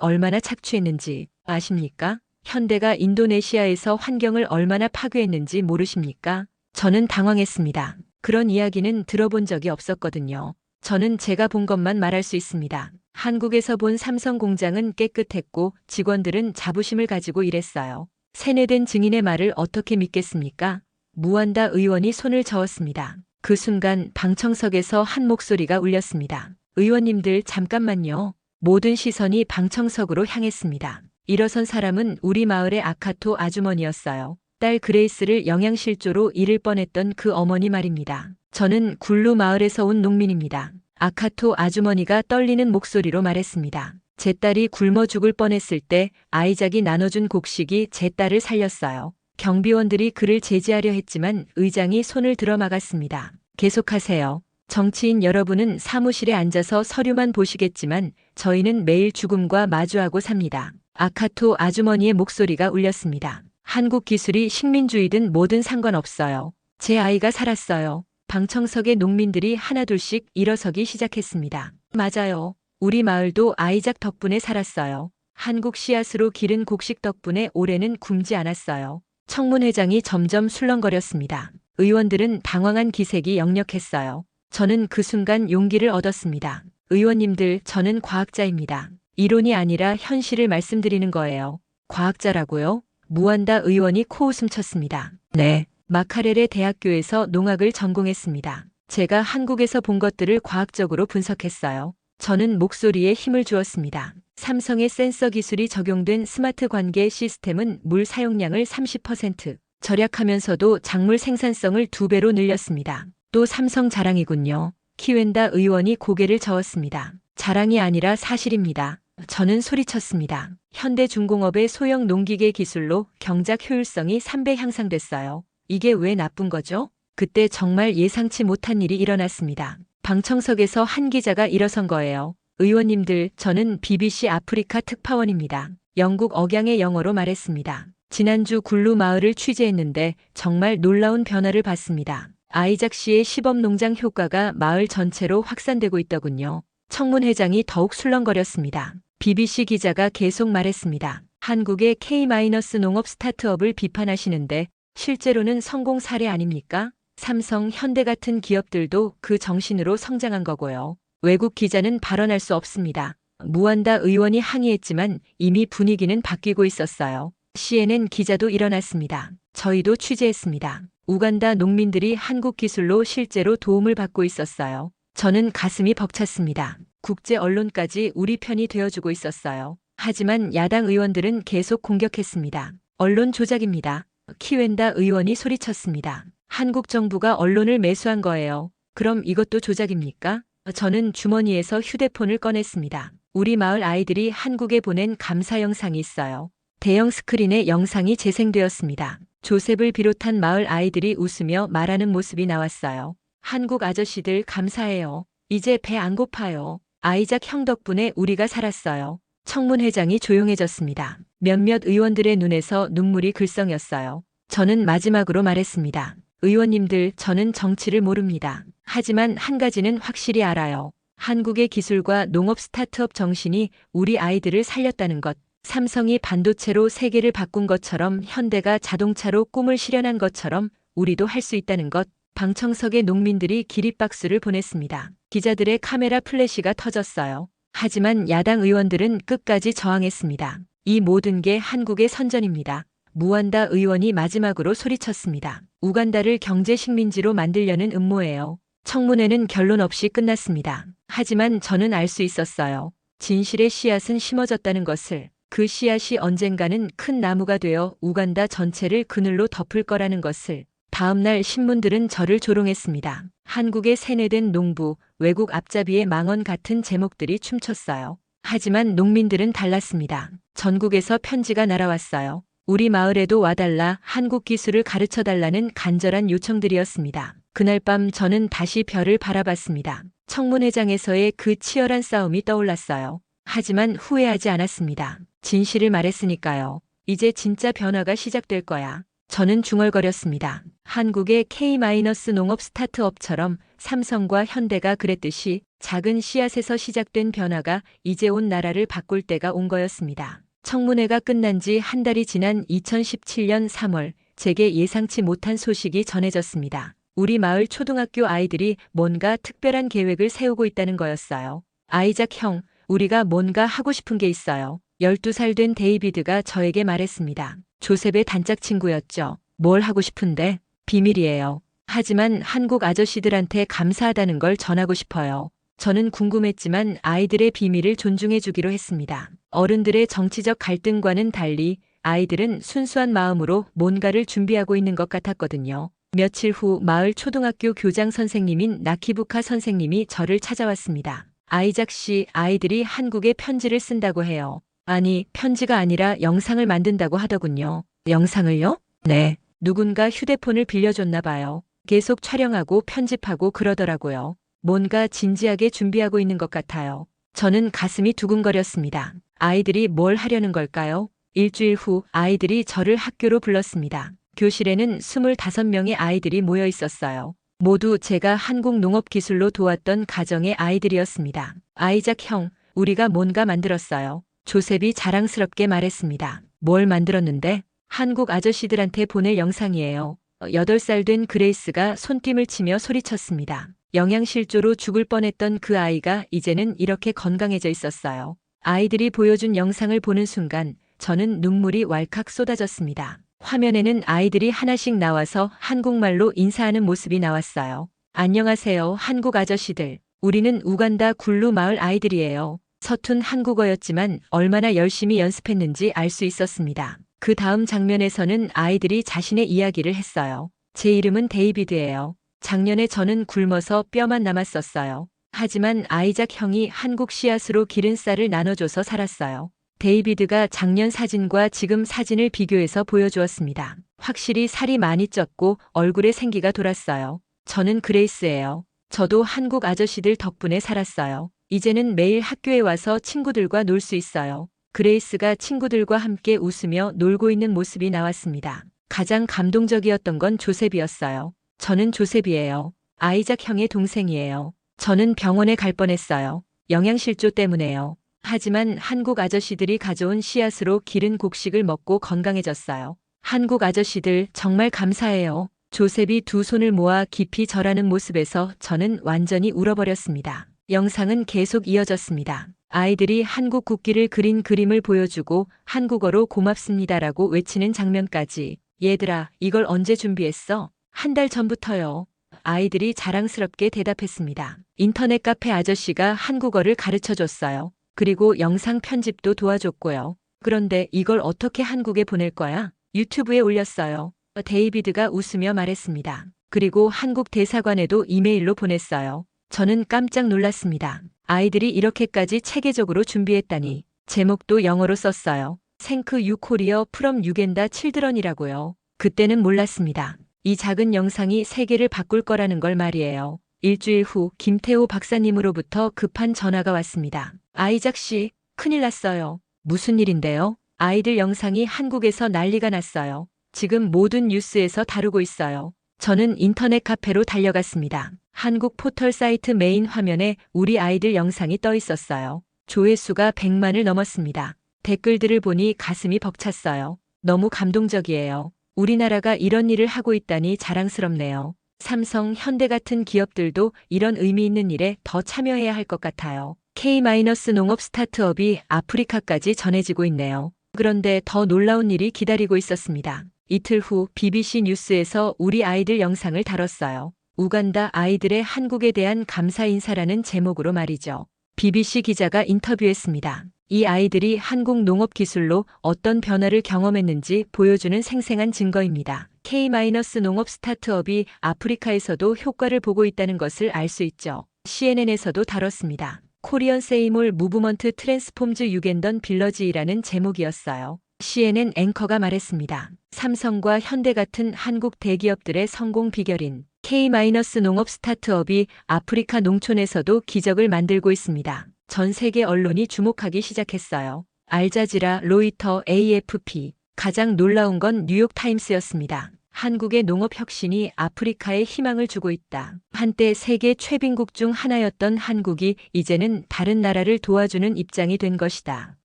얼마나 착취했는지 아십니까? 현대가 인도네시아에서 환경을 얼마나 파괴했는지 모르십니까? 저는 당황했습니다. 그런 이야기는 들어본 적이 없었거든요. 저는 제가 본 것만 말할 수 있습니다. 한국에서 본 삼성 공장은 깨끗했고 직원들은 자부심을 가지고 일했어요. 세뇌된 증인의 말을 어떻게 믿겠습니까? 무안다 의원이 손을 저었습니다. 그 순간 방청석에서 한 목소리가 울렸습니다. 의원님들 잠깐만요. 모든 시선이 방청석으로 향했습니다. 일어선 사람은 우리 마을의 아카토 아주머니였어요. 딸 그레이스를 영양실조로 잃을 뻔했던 그 어머니 말입니다. 저는 굴루 마을에서 온 농민입니다. 아카토 아주머니가 떨리는 목소리로 말했습니다. 제 딸이 굶어 죽을 뻔했을 때 아이작이 나눠준 곡식이 제 딸을 살렸어요. 경비원들이 그를 제지하려 했지만 의장이 손을 들어 막았습니다. 계속하세요. 정치인 여러분은 사무실에 앉아서 서류만 보시겠지만 저희는 매일 죽음과 마주하고 삽니다. 아카토 아주머니의 목소리가 울렸습니다. 한국 기술이 식민주의든 뭐든 상관없어요. 제 아이가 살았어요. 방청석의 농민들이 하나둘씩 일어서기 시작했습니다. 맞아요. 우리 마을도 아이작 덕분에 살았어요. 한국 씨앗으로 기른 곡식 덕분에 올해는 굶지 않았어요. 청문회장이 점점 술렁거렸습니다. 의원들은 당황한 기색이 역력했어요. 저는 그 순간 용기를 얻었습니다. 의원님들, 저는 과학자입니다. 이론이 아니라 현실을 말씀드리는 거예요. 과학자라고요? 무한다 의원이 코웃음 쳤습니다. 네. 마카렐의 대학교에서 농학을 전공했습니다. 제가 한국에서 본 것들을 과학적으로 분석했어요. 저는 목소리에 힘을 주었습니다. 삼성의 센서 기술이 적용된 스마트 관계 시스템은 물 사용량을 30% 절약하면서도 작물 생산성을 2배로 늘렸습니다. 또 삼성 자랑이군요. 키웬다 의원이 고개를 저었습니다. 자랑이 아니라 사실입니다. 저는 소리쳤습니다. 현대중공업의 소형 농기계 기술로 경작 효율성이 3배 향상됐어요. 이게 왜 나쁜 거죠? 그때 정말 예상치 못한 일이 일어났습니다. 방청석에서 한 기자가 일어선 거예요. 의원님들, 저는 BBC 아프리카 특파원입니다. 영국 억양의 영어로 말했습니다. 지난주 굴루 마을을 취재했는데 정말 놀라운 변화를 봤습니다. 아이작 씨의 시범농장 효과가 마을 전체로 확산되고 있더군요. 청문회장이 더욱 술렁거렸습니다. BBC 기자가 계속 말했습니다. 한국의 K-농업 스타트업을 비판하시는데 실제로는 성공 사례 아닙니까? 삼성, 현대 같은 기업들도 그 정신으로 성장한 거고요. 외국 기자는 발언할 수 없습니다. 무한다 의원이 항의했지만 이미 분위기는 바뀌고 있었어요. CNN 기자도 일어났습니다. 저희도 취재했습니다. 우간다 농민들이 한국 기술로 실제로 도움을 받고 있었어요. 저는 가슴이 벅찼습니다. 국제 언론까지 우리 편이 되어주고 있었어요. 하지만 야당 의원들은 계속 공격했습니다. 언론 조작입니다. 키웬다 의원이 소리쳤습니다. 한국 정부가 언론을 매수한 거예요. 그럼 이것도 조작입니까? 저는 주머니에서 휴대폰을 꺼냈습니다. 우리 마을 아이들이 한국에 보낸 감사 영상이 있어요. 대형 스크린에 영상이 재생되었습니다. 조셉을 비롯한 마을 아이들이 웃으며 말하는 모습이 나왔어요. 한국 아저씨들 감사해요. 이제 배 안 고파요. 아이작 형 덕분에 우리가 살았어요. 청문회장이 조용해졌습니다. 몇몇 의원들의 눈에서 눈물이 글썽였어요. 저는 마지막으로 말했습니다. 의원님들, 저는 정치를 모릅니다. 하지만 한 가지는 확실히 알아요. 한국의 기술과 농업 스타트업 정신이 우리 아이들을 살렸다는 것. 삼성이 반도체로 세계를 바꾼 것처럼 현대가 자동차로 꿈을 실현한 것처럼 우리도 할 수 있다는 것. 방청석의 농민들이 기립박수를 보냈습니다. 기자들의 카메라 플래시가 터졌어요. 하지만 야당 의원들은 끝까지 저항했습니다. 이 모든 게 한국의 선전입니다. 무한다 의원이 마지막으로 소리쳤습니다. 우간다를 경제 식민지로 만들려는 음모예요. 청문회는 결론 없이 끝났습니다. 하지만 저는 알 수 있었어요. 진실의 씨앗은 심어졌다는 것을. 그 씨앗이 언젠가는 큰 나무가 되어 우간다 전체를 그늘로 덮을 거라는 것을. 다음 날 신문들은 저를 조롱했습니다. 한국의 세뇌된 농부, 외국 앞잡이의 망언 같은 제목들이 춤췄어요. 하지만 농민들은 달랐습니다. 전국에서 편지가 날아왔어요. 우리 마을에도 와달라, 한국 기술을 가르쳐달라는 간절한 요청들이었습니다. 그날 밤 저는 다시 별을 바라봤습니다. 청문회장에서의 그 치열한 싸움이 떠올랐어요. 하지만 후회하지 않았습니다. 진실을 말했으니까요. 이제 진짜 변화가 시작될 거야. 저는 중얼거렸습니다. 한국의 K-농업 스타트업처럼 삼성과 현대가 그랬듯이 작은 씨앗에서 시작된 변화가 이제 온 나라를 바꿀 때가 온 거였습니다. 청문회가 끝난 지 한 달이 지난 2017년 3월, 제게 예상치 못한 소식이 전해졌습니다. 우리 마을 초등학교 아이들이 뭔가 특별한 계획을 세우고 있다는 거였어요. 아이작 형, 우리가 뭔가 하고 싶은 게 있어요. 12살 된 데이비드가 저에게 말했습니다. 조셉의 단짝 친구였죠. 뭘 하고 싶은데? 비밀이에요. 하지만 한국 아저씨들한테 감사하다는 걸 전하고 싶어요. 저는 궁금했지만 아이들의 비밀을 존중해 주기로 했습니다. 어른들의 정치적 갈등과는 달리 아이들은 순수한 마음으로 뭔가를 준비하고 있는 것 같았거든요. 며칠 후 마을 초등학교 교장 선생님인 나키부카 선생님이 저를 찾아왔습니다. 아이작 씨, 아이들이 한국에 편지를 쓴다고 해요. 아니, 편지가 아니라 영상을 만든다고 하더군요. 영상을요? 네. 누군가 휴대폰을 빌려줬나 봐요. 계속 촬영하고 편집하고 그러더라고요. 뭔가 진지하게 준비하고 있는 것 같아요. 저는 가슴이 두근거렸습니다. 아이들이 뭘 하려는 걸까요? 일주일 후 아이들이 저를 학교로 불렀습니다. 교실에는 25명의 아이들이 모여 있었어요. 모두 제가 한국 농업 기술로 도왔던 가정의 아이들이었습니다. 아이작 형, 우리가 뭔가 만들었어요. 조셉이 자랑스럽게 말했습니다. 뭘 만들었는데? 한국 아저씨들한테 보낼 영상이에요. 8살 된 그레이스가 손뜀을 치며 소리쳤습니다. 영양실조로 죽을 뻔했던 그 아이가 이제는 이렇게 건강해져 있었어요. 아이들이 보여준 영상을 보는 순간 저는 눈물이 왈칵 쏟아졌습니다. 화면에는 아이들이 하나씩 나와서 한국말로 인사하는 모습이 나왔어요. 안녕하세요, 한국 아저씨들. 우리는 우간다 굴루 마을 아이들이에요. 서툰 한국어였지만 얼마나 열심히 연습했는지 알 수 있었습니다. 그 다음 장면에서는 아이들이 자신의 이야기를 했어요. 제 이름은 데이비드예요. 작년에 저는 굶어서 뼈만 남았었어요. 하지만 아이작 형이 한국 씨앗으로 기른 쌀을 나눠줘서 살았어요. 데이비드가 작년 사진과 지금 사진을 비교해서 보여주었습니다. 확실히 살이 많이 쪘고 얼굴에 생기가 돌았어요. 저는 그레이스예요. 저도 한국 아저씨들 덕분에 살았어요. 이제는 매일 학교에 와서 친구들과 놀 수 있어요. 그레이스가 친구들과 함께 웃으며 놀고 있는 모습이 나왔습니다. 가장 감동적이었던 건 조셉이었어요. 저는 조셉이에요. 아이작 형의 동생이에요. 저는 병원에 갈 뻔했어요. 영양실조 때문에요. 하지만 한국 아저씨들이 가져온 씨앗으로 기른 곡식을 먹고 건강해졌어요. 한국 아저씨들 정말 감사해요. 조셉이 두 손을 모아 깊이 절하는 모습에서 저는 완전히 울어버렸습니다. 영상은 계속 이어졌습니다. 아이들이 한국 국기를 그린 그림을 보여주고 한국어로 고맙습니다라고 외치는 장면까지. 얘들아, 이걸 언제 준비했어? 한 달 전부터요. 아이들이 자랑스럽게 대답했습니다. 인터넷 카페 아저씨가 한국어를 가르쳐줬어요. 그리고 영상 편집도 도와줬고요. 그런데 이걸 어떻게 한국에 보낼 거야? 유튜브에 올렸어요. 데이비드가 웃으며 말했습니다. 그리고 한국 대사관에도 이메일로 보냈어요. 저는 깜짝 놀랐습니다. 아이들이 이렇게까지 체계적으로 준비했다니. 제목도 영어로 썼어요. 생크 유 코리어 프롬 유겐다 칠드런이라고요. 그때는 몰랐습니다. 이 작은 영상이 세계를 바꿀 거라는 걸 말이에요. 일주일 후 김태호 박사님으로부터 급한 전화가 왔습니다. 아이작 씨, 큰일 났어요. 무슨 일인데요? 아이들 영상이 한국에서 난리가 났어요. 지금 모든 뉴스에서 다루고 있어요. 저는 인터넷 카페로 달려갔습니다. 한국 포털 사이트 메인 화면에 우리 아이들 영상이 떠 있었어요. 조회수가 100만을 넘었습니다. 댓글들을 보니 가슴이 벅찼어요. 너무 감동적이에요. 우리나라가 이런 일을 하고 있다니 자랑스럽네요. 삼성, 현대 같은 기업들도 이런 의미 있는 일에 더 참여해야 할 것 같아요. K-농업 스타트업이 아프리카까지 전해지고 있네요. 그런데 더 놀라운 일이 기다리고 있었습니다. 이틀 후 BBC 뉴스에서 우리 아이들 영상을 다뤘어요. 우간다 아이들의 한국에 대한 감사 인사라는 제목으로 말이죠. BBC 기자가 인터뷰했습니다. 이 아이들이 한국 농업 기술로 어떤 변화를 경험했는지 보여주는 생생한 증거입니다. K-농업 스타트업이 아프리카에서도 효과를 보고 있다는 것을 알 수 있죠. CNN에서도 다뤘습니다. 코리언 세이몰 무브먼트 트랜스폼즈 유겐던 빌러지라는 제목이었어요. CNN 앵커가 말했습니다. 삼성과 현대 같은 한국 대기업들의 성공 비결인 K-농업 스타트업이 아프리카 농촌에서도 기적을 만들고 있습니다. 전 세계 언론이 주목하기 시작했어요. 알자지라, 로이터, AFP. 가장 놀라운 건 뉴욕타임스였습니다. 한국의 농업 혁신이 아프리카에 희망을 주고 있다. 한때 세계 최빈국 중 하나였던 한국이 이제는 다른 나라를 도와주는 입장이 된 것이다.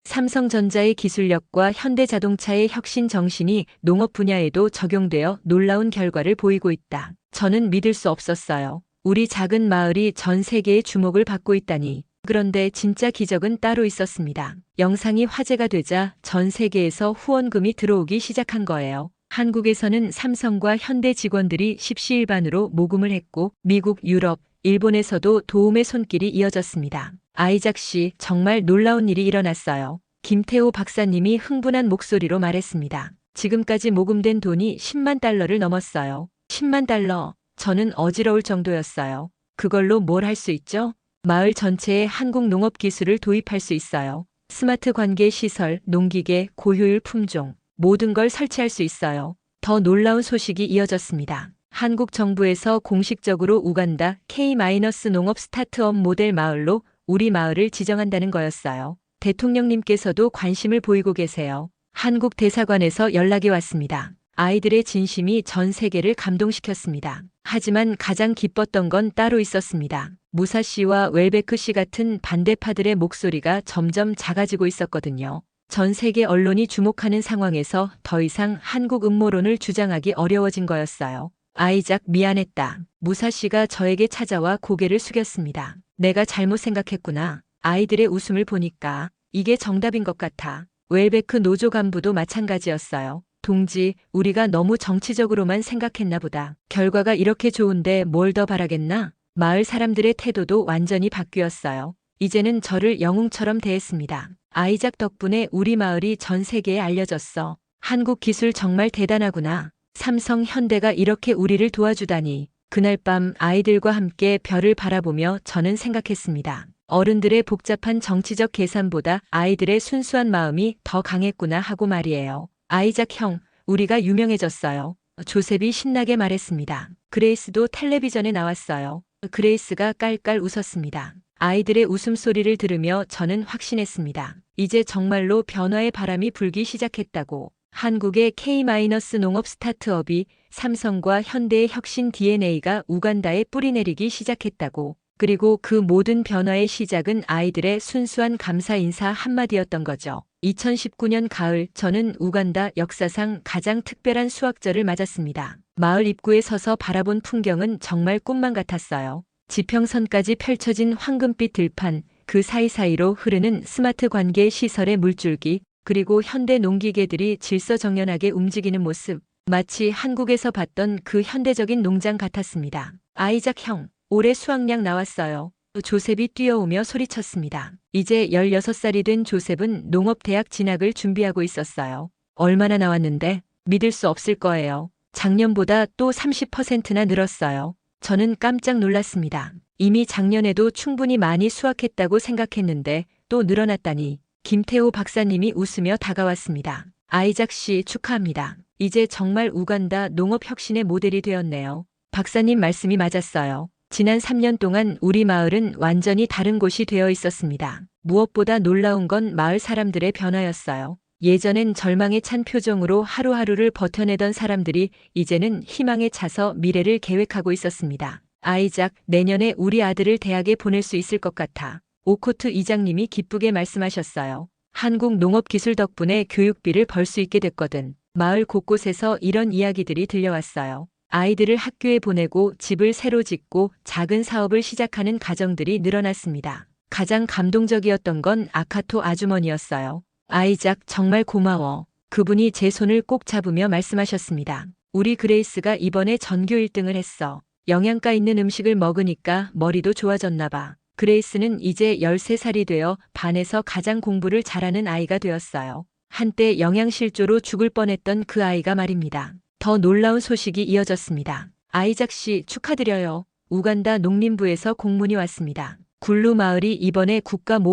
삼성전자의 기술력과 현대자동차의 혁신 정신이 농업 분야에도 적용되어 놀라운 결과를 보이고 있다. 저는 믿을 수 없었어요. 우리 작은 마을이 전 세계의 주목을 받고 있다니. 그런데 진짜 기적은 따로 있었습니다. 영상이 화제가 되자 전 세계에서 후원금이 들어오기 시작한 거예요. 한국에서는 삼성과 현대 직원들이 십시일반으로 모금을 했고 미국, 유럽, 일본에서도 도움의 손길이 이어졌습니다. 아이작 씨, 정말 놀라운 일이 일어났어요. 김태호 박사님이 흥분한 목소리로 말했습니다. 지금까지 모금된 돈이 10만 달러를 넘었어요. 10만 달러. 저는 어지러울 정도였어요. 그걸로 뭘 할 수 있죠? 마을 전체에 한국 농업 기술을 도입할 수 있어요. 스마트 관계 시설, 농기계, 고효율 품종. 모든 걸 설치할 수 있어요. 더 놀라운 소식이 이어졌습니다. 한국 정부에서 공식적으로 우간다 K-농업 스타트업 모델 마을로 우리 마을을 지정한다는 거였어요. 대통령님께서도 관심을 보이고 계세요. 한국 대사관에서 연락이 왔습니다. 아이들의 진심이 전 세계를 감동시켰습니다. 하지만 가장 기뻤던 건 따로 있었습니다. 무사 씨와 웰베크 씨 같은 반대파들의 목소리가 점점 작아지고 있었거든요. 전 세계 언론이 주목하는 상황에서 더 이상 한국 음모론을 주장하기 어려워진 거였어요. 아이작 미안했다. 무사 씨가 저에게 찾아와 고개를 숙였습니다. 내가 잘못 생각했구나. 아이들의 웃음을 보니까 이게 정답인 것 같아. 웰베크 노조 간부도 마찬가지였어요. 동지, 우리가 너무 정치적으로만 생각했나 보다. 결과가 이렇게 좋은데 뭘 더 바라겠나? 마을 사람들의 태도도 완전히 바뀌었어요. 이제는 저를 영웅처럼 대했습니다. 아이작 덕분에 우리 마을이 전 세계에 알려졌어. 한국 기술 정말 대단하구나. 삼성, 현대가 이렇게 우리를 도와주다니. 그날 밤 아이들과 함께 별을 바라보며 저는 생각했습니다. 어른들의 복잡한 정치적 계산보다 아이들의 순수한 마음이 더 강했구나 하고 말이에요. 아이작 형, 우리가 유명해졌어요. 조셉이 신나게 말했습니다. 그레이스도 텔레비전에 나왔어요. 그레이스가 깔깔 웃었습니다. 아이들의 웃음소리를 들으며 저는 확신했습니다. 이제 정말로 변화의 바람이 불기 시작했다고. 한국의 K-농업 스타트업이 삼성과 현대의 혁신 DNA가 우간다에 뿌리내리기 시작했다고. 그리고 그 모든 변화의 시작은 아이들의 순수한 감사 인사 한마디였던 거죠. 2019년 가을 저는 우간다 역사상 가장 특별한 수확절을 맞았습니다. 마을 입구에 서서 바라본 풍경은 정말 꿈만 같았어요. 지평선까지 펼쳐진 황금빛 들판, 그 사이사이로 흐르는 스마트 관계 시설의 물줄기, 그리고 현대 농기계들이 질서정연하게 움직이는 모습, 마치 한국에서 봤던 그 현대적인 농장 같았습니다. 아이작 형, 올해 수확량 나왔어요. 조셉이 뛰어오며 소리쳤습니다. 이제 16살이 된 조셉은 농업대학 진학을 준비하고 있었어요. 얼마나 나왔는데? 믿을 수 없을 거예요. 작년보다 또 30%나 늘었어요. 저는 깜짝 놀랐습니다. 이미 작년에도 충분히 많이 수확했다고 생각했는데 또 늘어났다니. 김태호 박사님이 웃으며 다가왔습니다. 아이작 씨 축하합니다. 이제 정말 우간다 농업 혁신의 모델이 되었네요. 박사님 말씀이 맞았어요. 지난 3년 동안 우리 마을은 완전히 다른 곳이 되어 있었습니다. 무엇보다 놀라운 건 마을 사람들의 변화였어요. 예전엔 절망에 찬 표정으로 하루하루를 버텨내던 사람들이 이제는 희망에 차서 미래를 계획하고 있었습니다. 아이작, 내년에 우리 아들을 대학에 보낼 수 있을 것 같아. 오코트 이장님이 기쁘게 말씀하셨어요. 한국 농업기술 덕분에 교육비를 벌 수 있게 됐거든. 마을 곳곳에서 이런 이야기들이 들려왔어요. 아이들을 학교에 보내고 집을 새로 짓고 작은 사업을 시작하는 가정들이 늘어났습니다. 가장 감동적이었던 건 아카토 아주머니였어요. 아이작 정말 고마워. 그분이 제 손을 꼭 잡으며 말씀하셨습니다. 우리 그레이스가 이번에 전교 1등을 했어. 영양가 있는 음식을 먹으니까 머리도 좋아졌나 봐. 그레이스는 이제 13살이 되어 반에서 가장 공부를 잘하는 아이가 되었어요. 한때 영양실조로 죽을 뻔했던 그 아이가 말입니다. 더 놀라운 소식이 이어졌습니다. 아이작 씨 축하드려요. 우간다 농림부에서 공문이 왔습니다. 굴루 마을이 이번에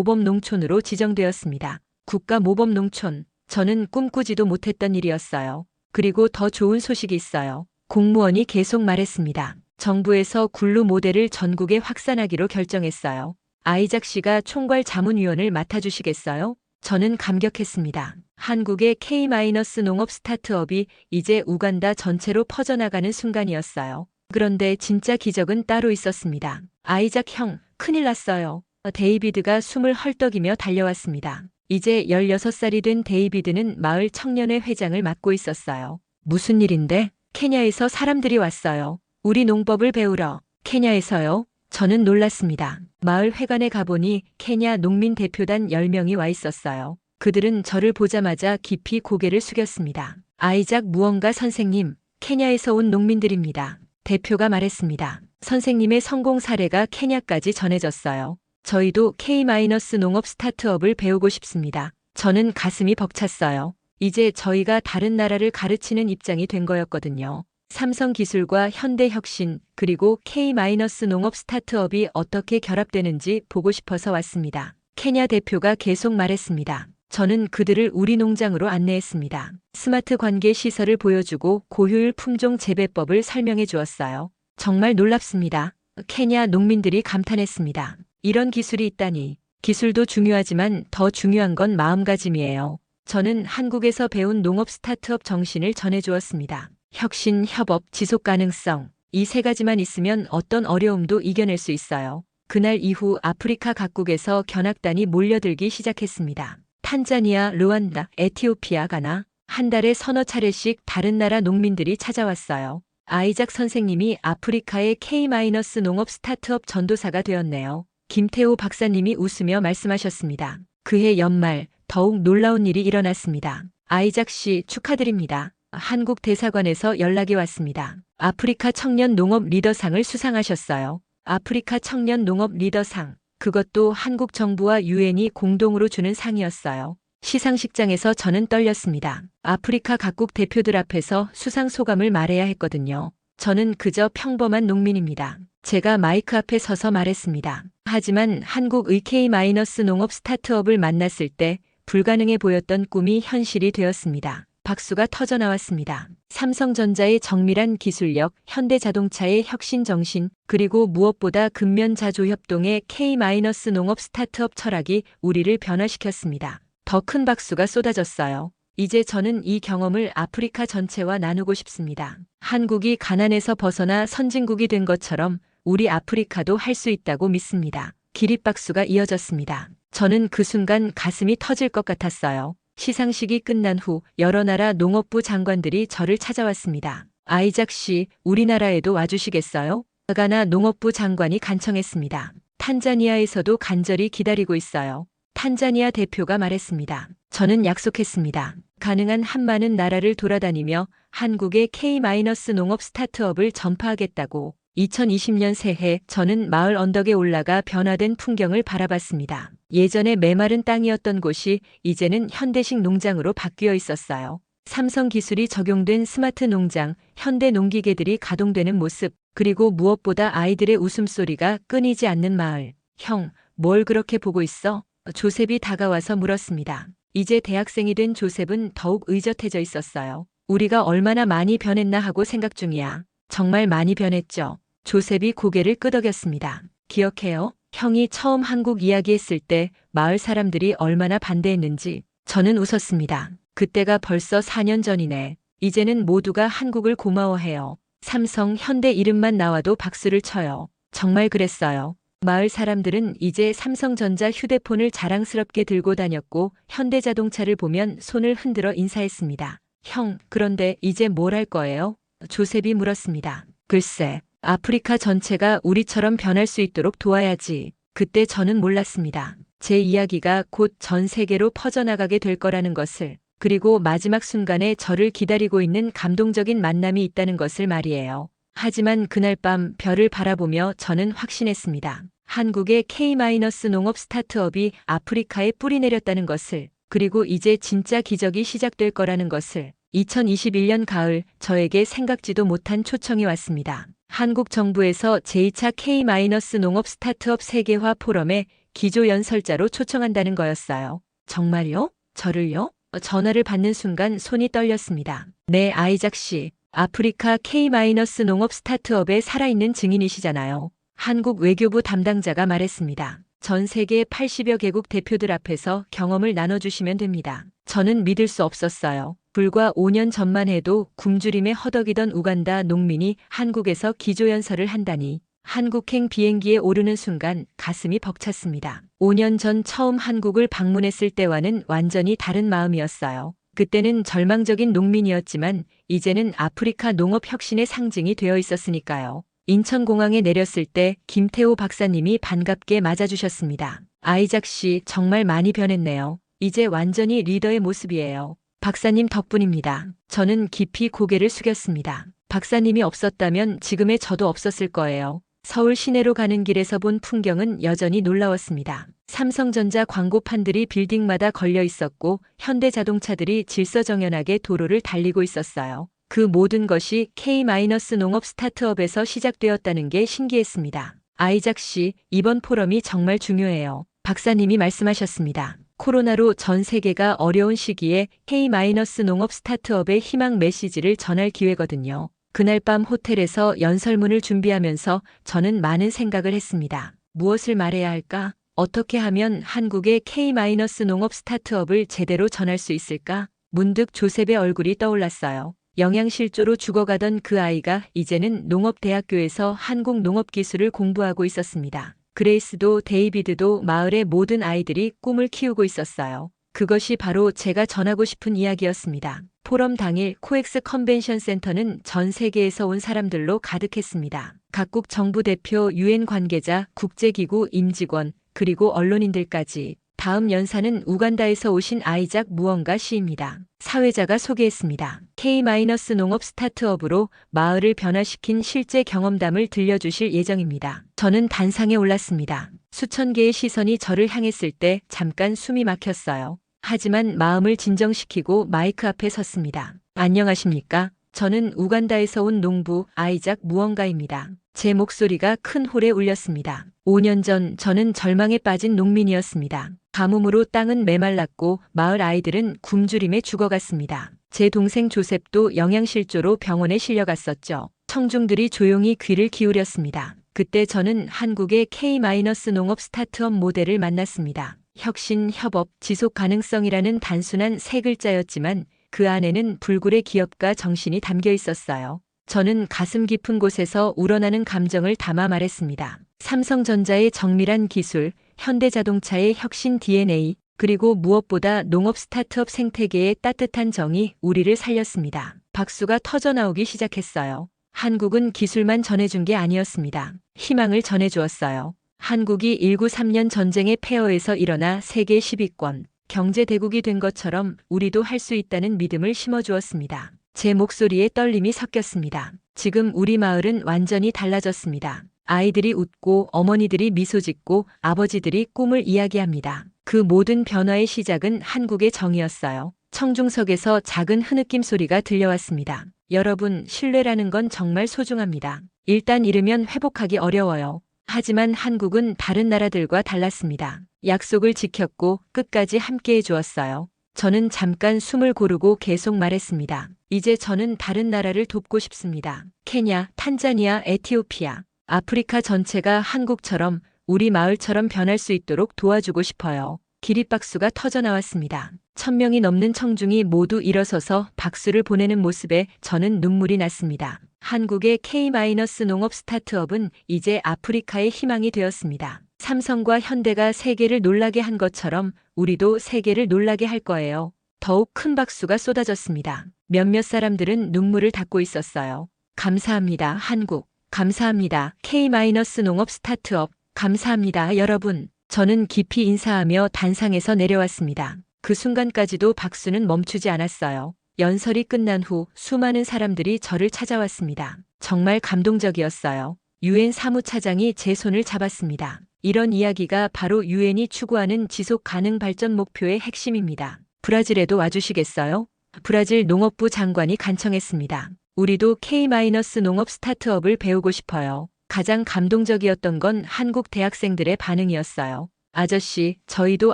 국가모범농촌으로 지정되었습니다. 국가모범농촌. 저는 꿈꾸지도 못했던 일이었어요. 그리고 더 좋은 소식이 있어요. 공무원이 계속 말했습니다. 정부에서 굴루 모델을 전국에 확산하기로 결정했어요. 아이작 씨가 총괄 자문위원을 맡아주시겠어요? 저는 감격했습니다. 한국의 K-농업 스타트업이 이제 우간다 전체로 퍼져나가는 순간이었어요. 그런데 진짜 기적은 따로 있었습니다. 아이작 형, 큰일 났어요. 데이비드가 숨을 헐떡이며 달려왔습니다. 이제 16살이 된 데이비드는 마을 청년회 회장을 맡고 있었어요. 무슨 일인데? 케냐에서 사람들이 왔어요. 우리 농법을 배우러. 케냐에서요? 저는 놀랐습니다. 마을 회관에 가보니 케냐 농민 대표단 10명이 와 있었어요. 그들은 저를 보자마자 깊이 고개를 숙였습니다. 아이작 무언가 선생님, 케냐에서 온 농민들입니다. 대표가 말했습니다. 선생님의 성공 사례가 케냐까지 전해졌어요. 저희도 K-농업 스타트업을 배우고 싶습니다. 저는 가슴이 벅찼어요. 이제 저희가 다른 나라를 가르치는 입장이 된 거였거든요. 삼성기술과 현대혁신 그리고 K-농업 스타트업이 어떻게 결합되는지 보고 싶어서 왔습니다. 케냐 대표가 계속 말했습니다. 저는 그들을 우리 농장으로 안내했습니다. 스마트 관계 시설을 보여주고 고효율 품종 재배법을 설명해 주었어요. 정말 놀랍습니다. 케냐 농민들이 감탄했습니다. 이런 기술이 있다니. 기술도 중요하지만 더 중요한 건 마음가짐이에요. 저는 한국에서 배운 농업 스타트업 정신을 전해주었습니다. 혁신, 협업, 지속 가능성. 이 세 가지만 있으면 어떤 어려움도 이겨낼 수 있어요. 그날 이후 아프리카 각국에서 견학단이 몰려들기 시작했습니다. 탄자니아, 르완다, 에티오피아, 가나. 한 달에 서너 차례씩 다른 나라 농민들이 찾아왔어요. 아이작 선생님이 아프리카의 K-농업 스타트업 전도사가 되었네요. 김태호 박사님이 웃으며 말씀하셨습니다. 그해 연말 더욱 놀라운 일이 일어났습니다. 아이작 씨 축하드립니다. 한국 대사관에서 연락이 왔습니다. 아프리카 청년 농업 리더상을 수상하셨어요. 아프리카 청년 농업 리더상. 그것도 한국 정부와 유엔이 공동으로 주는 상이었어요. 시상식장에서 저는 떨렸습니다. 아프리카 각국 대표들 앞에서 수상 소감을 말해야 했거든요. 저는 그저 평범한 농민입니다. 제가 마이크 앞에 서서 말했습니다. 하지만 한국의 K-농업 스타트업을 만났을 때 불가능해 보였던 꿈이 현실이 되었습니다. 박수가 터져 나왔습니다. 삼성전자의 정밀한 기술력, 현대자동차의 혁신 정신, 그리고 무엇보다 근면자조협동의 K-농업 스타트업 철학이 우리를 변화시켰습니다. 더 큰 박수가 쏟아졌어요. 이제 저는 이 경험을 아프리카 전체와 나누고 싶습니다. 한국이 가난에서 벗어나 선진국이 된 것처럼 우리 아프리카도 할 수 있다고 믿습니다. 기립박수가 이어졌습니다. 저는 그 순간 가슴이 터질 것 같았어요. 시상식이 끝난 후 여러 나라 농업부 장관들이 저를 찾아왔습니다. 아이작 씨, 우리나라에도 와주시겠어요? 가나 농업부 장관이 간청했습니다. 탄자니아에서도 간절히 기다리고 있어요. 탄자니아 대표가 말했습니다. 저는 약속했습니다. 가능한 한 많은 나라를 돌아다니며 한국의 K-농업 스타트업을 전파하겠다고. 2020년 새해 저는 마을 언덕에 올라가 변화된 풍경을 바라봤습니다. 예전에 메마른 땅이었던 곳이 이제는 현대식 농장으로 바뀌어 있었어요. 삼성 기술이 적용된 스마트 농장, 현대 농기계들이 가동되는 모습, 그리고 무엇보다 아이들의 웃음소리가 끊이지 않는 마을. 형, 뭘 그렇게 보고 있어? 조셉이 다가와서 물었습니다. 이제 대학생이 된 조셉은 더욱 의젓해져 있었어요. 우리가 얼마나 많이 변했나 하고 생각 중이야. 정말 많이 변했죠. 조셉이 고개를 끄덕였습니다. 기억해요? 형이 처음 한국 이야기했을 때 마을 사람들이 얼마나 반대했는지. 저는 웃었습니다. 그때가 벌써 4년 전이네. 이제는 모두가 한국을 고마워해요. 삼성, 현대 이름만 나와도 박수를 쳐요. 정말 그랬어요. 마을 사람들은 이제 삼성전자 휴대폰을 자랑스럽게 들고 다녔고 현대자동차를 보면 손을 흔들어 인사했습니다. 형, 그런데 이제 뭘 할 거예요? 조셉이 물었습니다. 글쎄, 아프리카 전체가 우리처럼 변할 수 있도록 도와야지. 그때 저는 몰랐습니다. 제 이야기가 곧 전 세계로 퍼져나가게 될 거라는 것을, 그리고 마지막 순간에 저를 기다리고 있는 감동적인 만남이 있다는 것을 말이에요. 하지만 그날 밤 별을 바라보며 저는 확신했습니다. 한국의 K-농업 스타트업이 아프리카에 뿌리 내렸다는 것을, 그리고 이제 진짜 기적이 시작될 거라는 것을. 2021년 가을 저에게 생각지도 못한 초청이 왔습니다. 한국 정부에서 제2차 K-농업 스타트업 세계화 포럼에 기조연설자로 초청한다는 거였어요. 정말요? 저를요? 전화를 받는 순간 손이 떨렸습니다. 네, 아이작 씨. 아프리카 K-농업 스타트업의 살아있는 증인이시잖아요. 한국 외교부 담당자가 말했습니다. 전 세계 80여 개국 대표들 앞에서 경험을 나눠주시면 됩니다. 저는 믿을 수 없었어요. 불과 5년 전만 해도 굶주림에 허덕이던 우간다 농민이 한국에서 기조연설을 한다니. 한국행 비행기에 오르는 순간 가슴이 벅찼습니다. 5년 전 처음 한국을 방문했을 때와는 완전히 다른 마음이었어요. 그때는 절망적인 농민이었지만 이제는 아프리카 농업 혁신의 상징이 되어 있었으니까요. 인천공항에 내렸을 때 김태호 박사님이 반갑게 맞아주셨습니다. 아이작 씨 정말 많이 변했네요. 이제 완전히 리더의 모습이에요. 박사님 덕분입니다. 저는 깊이 고개를 숙였습니다. 박사님이 없었다면 지금의 저도 없었을 거예요. 서울 시내로 가는 길에서 본 풍경은 여전히 놀라웠습니다. 삼성전자 광고판들이 빌딩마다 걸려 있었고 현대자동차들이 질서정연하게 도로를 달리고 있었어요. 그 모든 것이 K-농업 스타트업에서 시작되었다는 게 신기했습니다. 아이작 씨, 이번 포럼이 정말 중요해요. 박사님이 말씀하셨습니다. 코로나로 전 세계가 어려운 시기에 K-농업 스타트업의 희망 메시지를 전할 기회거든요. 그날 밤 호텔에서 연설문을 준비하면서 저는 많은 생각을 했습니다. 무엇을 말해야 할까? 어떻게 하면 한국의 K-농업 스타트업을 제대로 전할 수 있을까? 문득 조셉의 얼굴이 떠올랐어요. 영양실조로 죽어가던 그 아이가 이제는 농업대학교에서 한국 농업기술을 공부하고 있었습니다. 그레이스도 데이비드도 마을의 모든 아이들이 꿈을 키우고 있었어요. 그것이 바로 제가 전하고 싶은 이야기였습니다. 포럼 당일 코엑스 컨벤션 센터는 전 세계에서 온 사람들로 가득했습니다. 각국 정부 대표, 유엔 관계자, 국제기구 임직원, 그리고 언론인들까지. 다음 연사는 우간다에서 오신 아이작 무언가 씨입니다. 사회자가 소개했습니다. K-농업 스타트업으로 마을을 변화시킨 실제 경험담을 들려주실 예정입니다. 저는 단상에 올랐습니다. 수천 개의 시선이 저를 향했을 때 잠깐 숨이 막혔어요. 하지만 마음을 진정시키고 마이크 앞에 섰습니다. 안녕하십니까? 저는 우간다에서 온 농부 아이작 무언가입니다. 제 목소리가 큰 홀에 울렸습니다. 5년 전 저는 절망에 빠진 농민이었습니다. 가뭄으로 땅은 메말랐고 마을 아이들은 굶주림에 죽어갔습니다. 제 동생 조셉도 영양실조로 병원에 실려갔었죠. 청중들이 조용히 귀를 기울였습니다. 그때 저는 한국의 K-농업 스타트업 모델을 만났습니다. 혁신, 협업, 지속 가능성이라는 단순한 세 글자였지만 그 안에는 불굴의 기업가 정신이 담겨 있었어요. 저는 가슴 깊은 곳에서 우러나는 감정을 담아 말했습니다. 삼성전자의 정밀한 기술, 현대자동차의 혁신 DNA, 그리고 무엇보다 농업 스타트업 생태계의 따뜻한 정이 우리를 살렸습니다. 박수가 터져나오기 시작했어요. 한국은 기술만 전해준 게 아니었습니다. 희망을 전해주었어요. 한국이 193년 전쟁의 폐허에서 일어나 세계 10위권, 경제 대국이 된 것처럼 우리도 할 수 있다는 믿음을 심어주었습니다. 제 목소리에 떨림이 섞였습니다. 지금 우리 마을은 완전히 달라졌습니다. 아이들이 웃고 어머니들이 미소 짓고 아버지들이 꿈을 이야기합니다. 그 모든 변화의 시작은 한국의 정이었어요. 청중석에서 작은 흐느낌 소리가 들려왔습니다. 여러분, 신뢰라는 건 정말 소중합니다. 일단 잃으면 회복하기 어려워요. 하지만 한국은 다른 나라들과 달랐습니다. 약속을 지켰고 끝까지 함께해 주었어요. 저는 잠깐 숨을 고르고 계속 말했습니다. 이제 저는 다른 나라를 돕고 싶습니다. 케냐, 탄자니아, 에티오피아, 아프리카 전체가 한국처럼 우리 마을처럼 변할 수 있도록 도와주고 싶어요. 기립박수가 터져나왔습니다. 1000명이 넘는 청중이 모두 일어서서 박수를 보내는 모습에 저는 눈물이 났습니다. 한국의 K-농업 스타트업은 이제 아프리카의 희망이 되었습니다. 삼성과 현대가 세계를 놀라게 한 것처럼 우리도 세계를 놀라게 할 거예요. 더욱 큰 박수가 쏟아졌습니다. 몇몇 사람들은 눈물을 닦고 있었어요. 감사합니다, 한국. 감사합니다, K-농업 스타트업. 감사합니다, 여러분. 저는 깊이 인사하며 단상에서 내려왔습니다. 그 순간까지도 박수는 멈추지 않았어요. 연설이 끝난 후 수많은 사람들이 저를 찾아왔습니다. 정말 감동적이었어요. 유엔 사무차장이 제 손을 잡았습니다. 이런 이야기가 바로 유엔이 추구하는 지속 가능 발전 목표의 핵심입니다. 브라질에도 와주시겠어요? 브라질 농업부 장관이 간청했습니다. 우리도 K-농업 스타트업을 배우고 싶어요. 가장 감동적이었던 건 한국 대학생들의 반응이었어요. 아저씨, 저희도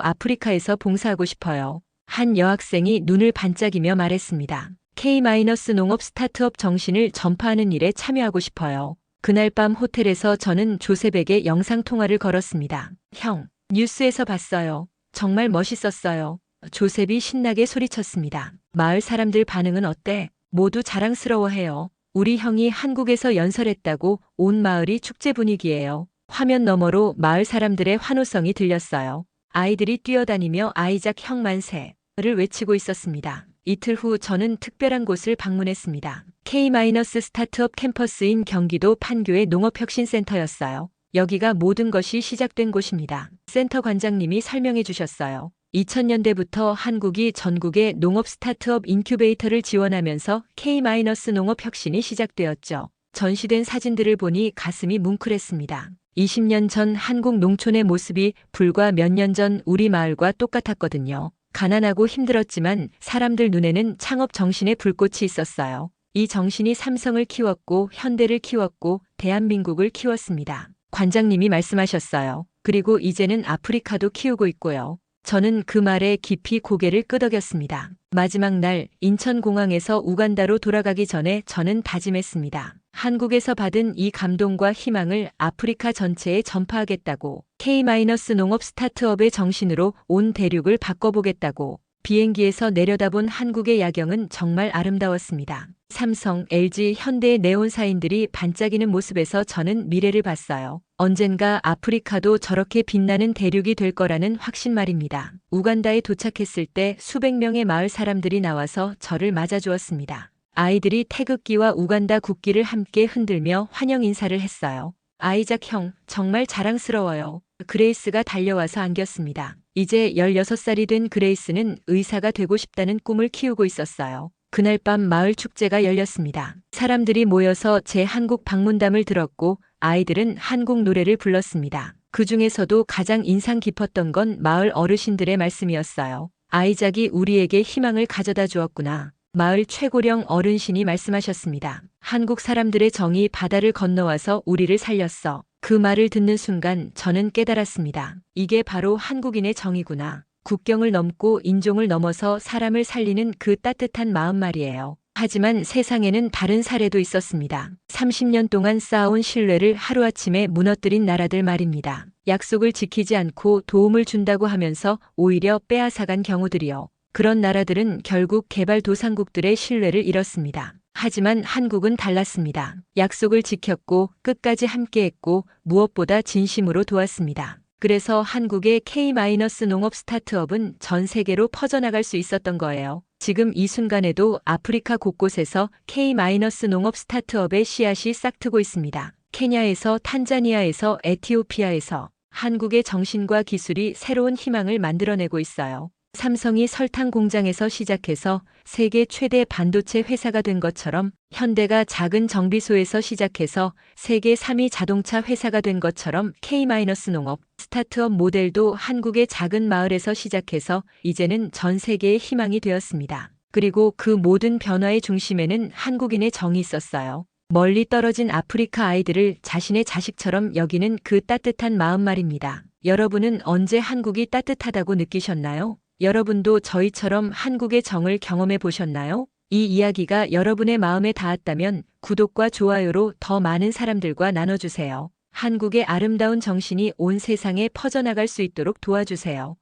아프리카에서 봉사하고 싶어요. 한 여학생이 눈을 반짝이며 말했습니다. K-농업 스타트업 정신을 전파하는 일에 참여하고 싶어요. 그날 밤 호텔에서 저는 조셉에게 영상통화를 걸었습니다. 형, 뉴스에서 봤어요. 정말 멋있었어요. 조셉이 신나게 소리쳤습니다. 마을 사람들 반응은 어때? 모두 자랑스러워해요. 우리 형이 한국에서 연설했다고 온 마을이 축제 분위기예요. 화면 너머로 마을 사람들의 환호성이 들렸어요. 아이들이 뛰어다니며 아이작 형 만세를 외치고 있었습니다. 이틀 후 저는 특별한 곳을 방문했습니다. K- 스타트업 캠퍼스인 경기도 판교의 농업혁신센터였어요. 여기가 모든 것이 시작된 곳입니다. 센터 관장님이 설명해 주셨어요. 2000년대부터 한국이 전국의 농업 스타트업 인큐베이터를 지원하면서 K-농업 혁신이 시작되었죠. 전시된 사진들을 보니 가슴이 뭉클했습니다. 20년 전 한국 농촌의 모습이 불과 몇 년 전 우리 마을과 똑같았거든요. 가난하고 힘들었지만 사람들 눈에는 창업 정신의 불꽃이 있었어요. 이 정신이 삼성을 키웠고 현대를 키웠고 대한민국을 키웠습니다. 관장님이 말씀하셨어요. 그리고 이제는 아프리카도 키우고 있고요. 저는 그 말에 깊이 고개를 끄덕였습니다. 마지막 날 인천공항에서 우간다로 돌아가기 전에 저는 다짐했습니다. 한국에서 받은 이 감동과 희망을 아프리카 전체에 전파하겠다고, K-농업 스타트업의 정신으로 온 대륙을 바꿔보겠다고. 비행기에서 내려다본 한국의 야경은 정말 아름다웠습니다. 삼성, LG, 현대의 네온사인들이 반짝이는 모습에서 저는 미래를 봤어요. 언젠가 아프리카도 저렇게 빛나는 대륙이 될 거라는 확신 말입니다. 우간다에 도착했을 때 수백 명의 마을 사람들이 나와서 저를 맞아주었습니다. 아이들이 태극기와 우간다 국기를 함께 흔들며 환영 인사를 했어요. 아이작 형, 정말 자랑스러워요. 그레이스가 달려와서 안겼습니다. 이제 16살이 된 그레이스는 의사가 되고 싶다는 꿈을 키우고 있었어요. 그날 밤 마을 축제가 열렸습니다. 사람들이 모여서 제 한국 방문담을 들었고 아이들은 한국 노래를 불렀습니다. 그 중에서도 가장 인상 깊었던 건 마을 어르신들의 말씀이었어요. 아이작이 우리에게 희망을 가져다 주었구나. 마을 최고령 어른신이 말씀하셨습니다. 한국 사람들의 정이 바다를 건너와서 우리를 살렸어. 그 말을 듣는 순간 저는 깨달았습니다. 이게 바로 한국인의 정이구나. 국경을 넘고 인종을 넘어서 사람을 살리는 그 따뜻한 마음 말이에요. 하지만 세상에는 다른 사례도 있었습니다. 30년 동안 쌓아온 신뢰를 하루아침에 무너뜨린 나라들 말입니다. 약속을 지키지 않고 도움을 준다고 하면서 오히려 빼앗아간 경우들이요. 그런 나라들은 결국 개발도상국들의 신뢰를 잃었습니다. 하지만 한국은 달랐습니다. 약속을 지켰고 끝까지 함께했고 무엇보다 진심으로 도왔습니다. 그래서 한국의 K-농업 스타트업은 전 세계로 퍼져나갈 수 있었던 거예요. 지금 이 순간에도 아프리카 곳곳에서 K-농업 스타트업의 씨앗이 싹트고 있습니다. 케냐에서 탄자니아에서 에티오피아에서 한국의 정신과 기술이 새로운 희망을 만들어내고 있어요. 삼성이 설탕 공장에서 시작해서 세계 최대 반도체 회사가 된 것처럼 현대가 작은 정비소에서 시작해서 세계 3위 자동차 회사가 된 것처럼 K-농업 스타트업 모델도 한국의 작은 마을에서 시작해서 이제는 전 세계의 희망이 되었습니다. 그리고 그 모든 변화의 중심에는 한국인의 정이 있었어요. 멀리 떨어진 아프리카 아이들을 자신의 자식처럼 여기는 그 따뜻한 마음 말입니다. 여러분은 언제 한국이 따뜻하다고 느끼셨나요? 여러분도 저희처럼 한국의 정을 경험해 보셨나요? 이 이야기가 여러분의 마음에 닿았다면 구독과 좋아요로 더 많은 사람들과 나눠주세요. 한국의 아름다운 정신이 온 세상에 퍼져나갈 수 있도록 도와주세요.